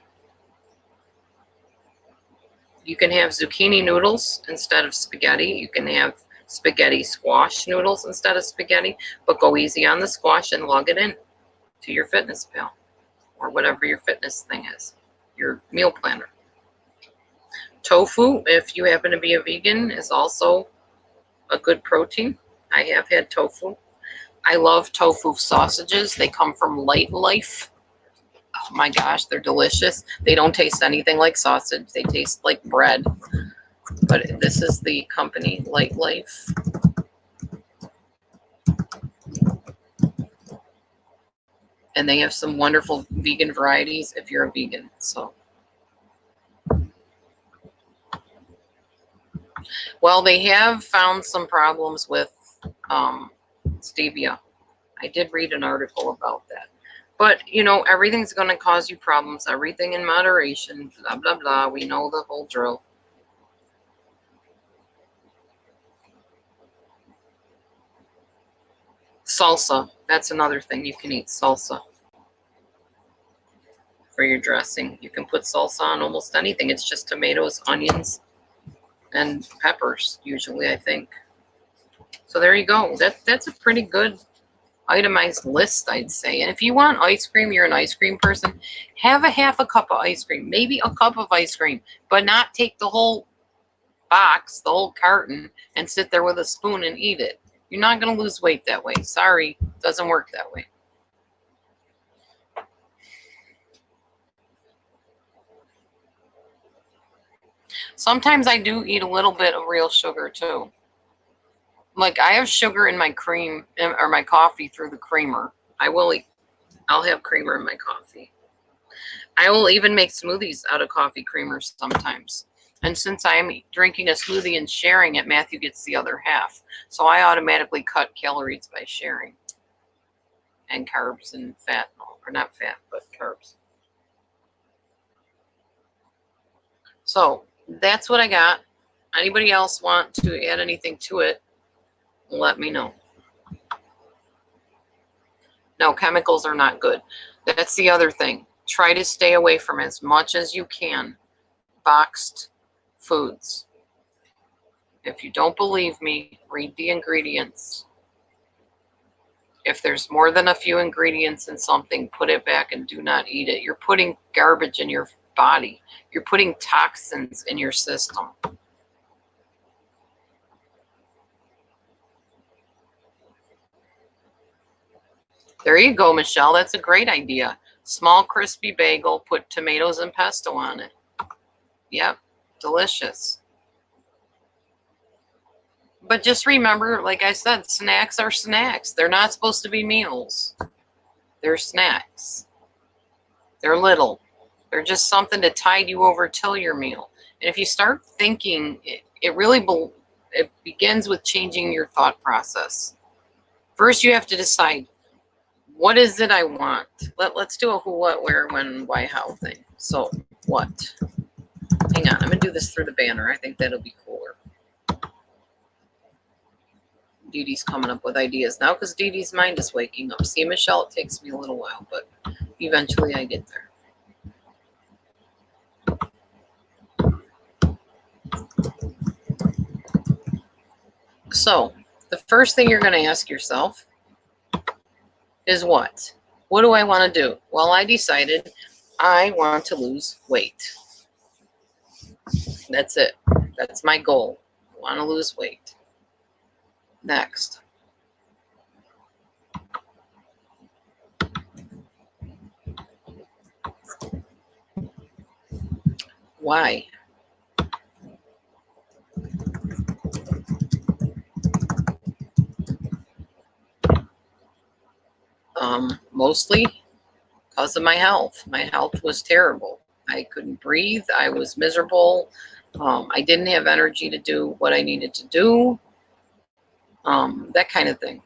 A: You can have zucchini noodles instead of spaghetti. You can have spaghetti squash noodles instead of spaghetti, but go easy on the squash and log it in to your Fitness Pal or whatever your fitness thing is, your meal planner. Tofu, if you happen to be a vegan, is also a good protein. I have had tofu. I love tofu sausages. They come from Light Life. Oh my gosh, they're delicious. They don't taste anything like sausage. They taste like bread. But this is the company, Light Life. And they have some wonderful vegan varieties if you're a vegan. So, well, they have found some problems with stevia. I did read an article about that. But, you know, everything's going to cause you problems. Everything in moderation, blah, blah, blah. We know the whole drill. Salsa. That's another thing. You can eat salsa for your dressing. You can put salsa on almost anything. It's just tomatoes, onions, and peppers, usually, I think. So there you go. That's a pretty good itemized list, I'd say. And if you want ice cream, you're an ice cream person, have a half a cup of ice cream, maybe a cup of ice cream, but not take the whole box, the whole carton, and sit there with a spoon and eat it. You're not going to lose weight that way. Sorry, doesn't work that way. Sometimes I do eat a little bit of real sugar too. Like I have sugar in my cream or my coffee through the creamer. I'll have creamer in my coffee. I will even make smoothies out of coffee creamers sometimes. And since I'm drinking a smoothie and sharing it, Matthew gets the other half. So I automatically cut calories by sharing. And carbs and fat, or not fat, but carbs. So that's what I got. Anybody else want to add anything to it? Let me know. No, chemicals are not good. That's the other thing. Try to stay away from as much as you can boxed foods. If you don't believe me, read the ingredients. If there's more than a few ingredients in something, put it back and do not eat it. You're putting garbage in your body. You're putting toxins in your system. There you go, Michelle. That's a great idea. Small crispy bagel, put tomatoes and pesto on it. Yep, delicious. But just remember, like I said, snacks are snacks. They're not supposed to be meals. They're snacks. They're little. They're just something to tide you over till your meal. And if you start thinking, it begins with changing your thought process. First, you have to decide, what is it I want? Let's do a who, what, where, when, why, how thing. So, what? Hang on, I'm going to do this through the banner. I think that'll be cooler. Dee Dee's coming up with ideas now because Dee Dee's mind is waking up. See, Michelle, it takes me a little while, but eventually I get there. So, the first thing you're going to ask yourself is what? What do I want to do? Well, I decided I want to lose weight. That's it. That's my goal. I want to lose weight. Next. Why? Mostly because of my health. My health was terrible. I couldn't breathe. I was miserable. I didn't have energy to do what I needed to do. That kind of thing.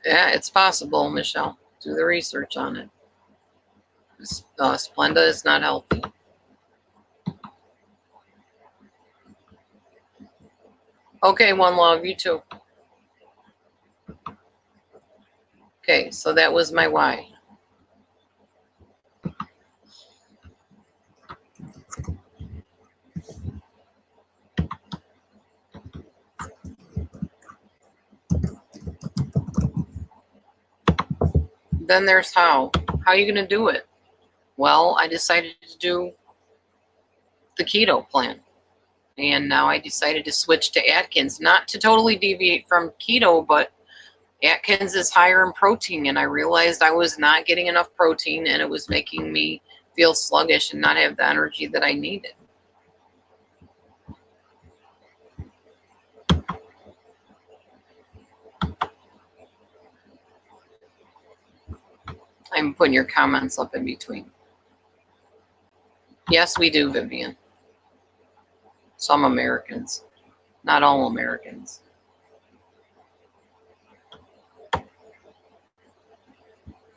A: Yeah, it's possible, Michelle. Do the research on it. Splenda is not healthy. Okay, One Love, you too. Okay, so that was my why. Then there's how. How are you going to do it? Well, I decided to do the keto plan. And now I decided to switch to Atkins, not to totally deviate from keto, but Atkins is higher in protein. And I realized I was not getting enough protein and it was making me feel sluggish and not have the energy that I needed. I'm putting your comments up in between. Yes, we do, Vivian. Some Americans, not all Americans.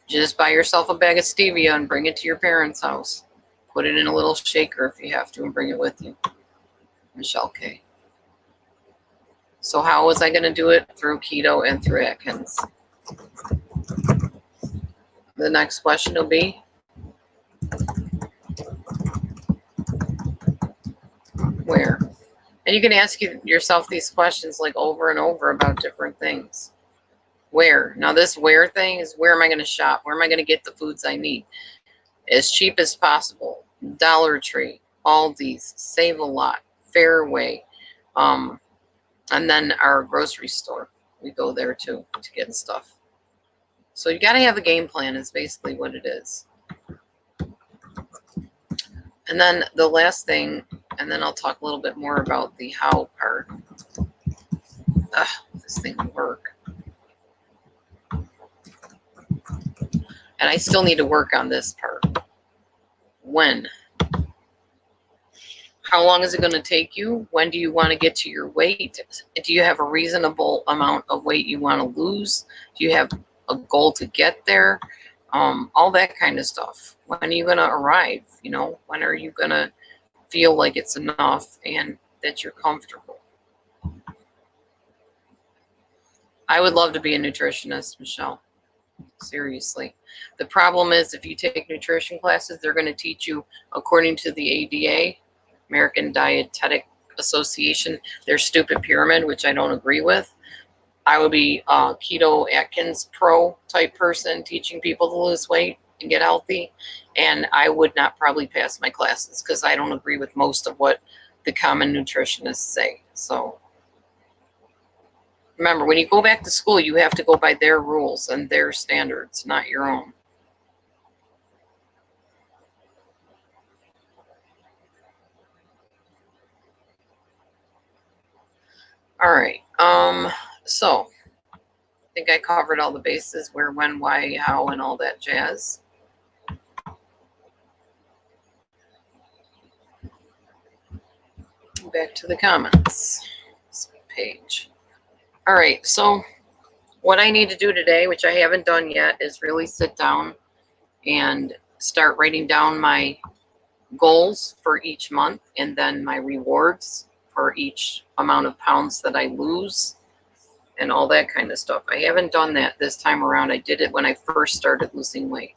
A: Just buy yourself a bag of stevia and bring it to your parents' house. Put it in a little shaker if you have to and bring it with you. Michelle K. So how was I going to do it? Through keto and through Atkins. The next question will be, Where? And you can ask yourself these questions like over and over about different things. Where? Now this where thing is where am I going to shop? Where am I going to get the foods I need? As cheap as possible. Dollar Tree, Aldi's, Save a Lot, Fairway, and then our grocery store. We go there too to get stuff. So you got to have a game plan is basically what it is. And then the last thing, and then I'll talk a little bit more about the how part. This thing will work. And I still need to work on this part. When? How long is it going to take you? When do you want to get to your weight? Do you have a reasonable amount of weight you want to lose? Do you have a goal to get there? All that kind of stuff. When are you going to arrive? You know, when are you going to feel like it's enough and that you're comfortable? I would love to be a nutritionist, Michelle. Seriously. The problem is if you take nutrition classes, they're going to teach you according to the ADA, American Dietetic Association, their stupid pyramid, which I don't agree with. I would be a Keto Atkins pro type person teaching people to lose weight and get healthy. And I would not probably pass my classes because I don't agree with most of what the common nutritionists say. So remember, when you go back to school, you have to go by their rules and their standards, not your own. All right. So I think I covered all the bases, where, when, why, how, and all that jazz. Back to the comments. This page. All right. So what I need to do today, which I haven't done yet, is really sit down and start writing down my goals for each month and then my rewards for each amount of pounds that I lose and all that kind of stuff. I haven't done that this time around. I did it when I first started losing weight.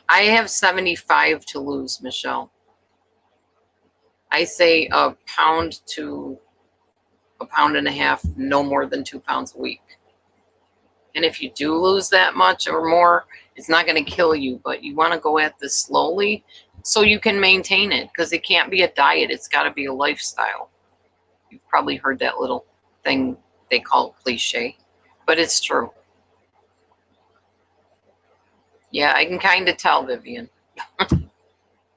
A: I have 75 to lose, Michelle. I say a pound to a pound and a half, no more than 2 pounds a week. And if you do lose that much or more, it's not going to kill you, but you want to go at this slowly so you can maintain it, because it can't be a diet. It's got to be a lifestyle. You've probably heard that little thing they call cliche, but it's true. Yeah, I can kind of tell, Vivian.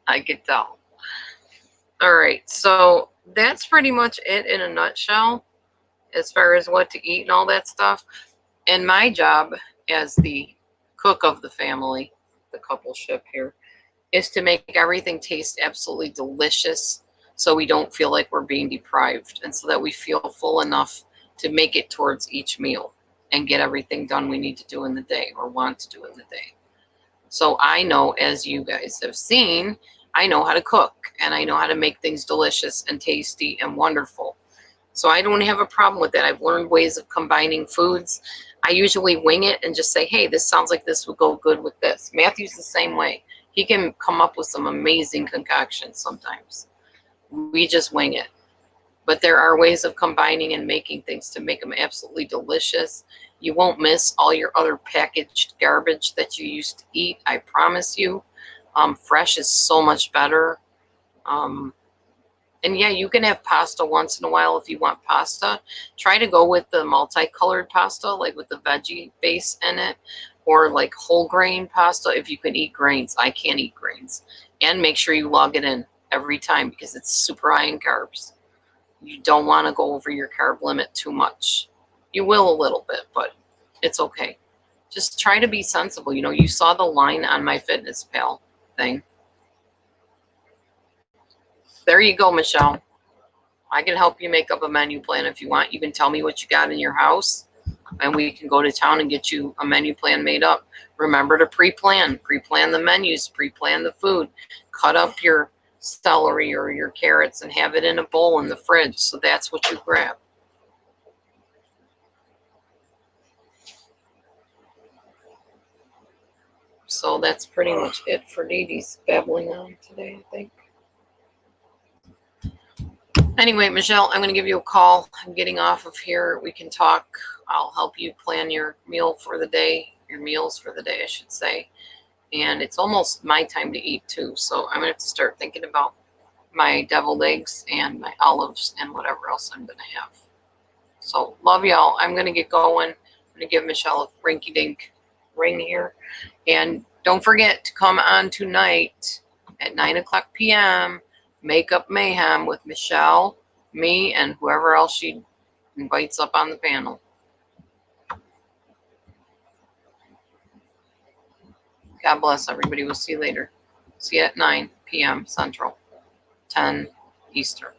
A: I could tell. All right, so that's pretty much it in a nutshell as far as what to eat and all that stuff. And my job as the cook of the family, the coupleship here, is to make everything taste absolutely delicious so we don't feel like we're being deprived, and so that we feel full enough to make it towards each meal and get everything done we need to do in the day or want to do in the day. So I know, as you guys have seen, I know how to cook and I know how to make things delicious and tasty and wonderful. So I don't have a problem with that. I've learned ways of combining foods. I usually wing it and just say, hey, this sounds like this would go good with this. Matthew's the same way. He can come up with some amazing concoctions sometimes. We just wing it. But there are ways of combining and making things to make them absolutely delicious. You won't miss all your other packaged garbage that you used to eat, I promise you. Fresh is so much better. And yeah, you can have pasta once in a while if you want pasta. Try to go with the multicolored pasta, like with the veggie base in it, or like whole grain pasta if you can eat grains. I can't eat grains. And make sure you log it in every time because it's super high in carbs. You don't want to go over your carb limit too much. You will a little bit, but it's okay. Just try to be sensible. You know, you saw the line on my MyFitnessPal thing. There you go, Michelle. I can help you make up a menu plan if you want. You can tell me what you got in your house, and we can go to town and get you a menu plan made up. Remember to pre-plan. Pre-plan the menus. Pre-plan the food. Cut up your celery or your carrots and have it in a bowl in the fridge. So that's what you grab. So that's pretty much it for Dee Dee's babbling on today, I think. Anyway, Michelle, I'm going to give you a call. I'm getting off of here. We can talk. I'll help you plan your meal for the day, your meals for the day, I should say. And it's almost my time to eat too. So I'm going to have to start thinking about my deviled eggs and my olives and whatever else I'm going to have. So love y'all. I'm going to get going. I'm going to give Michelle a rinky dink ring here. And don't forget to come on tonight at 9 o'clock p.m. Makeup Mayhem with Michelle, me, and whoever else she invites up on the panel. God bless everybody. We'll see you later. See you at 9 p.m. Central, 10 Eastern.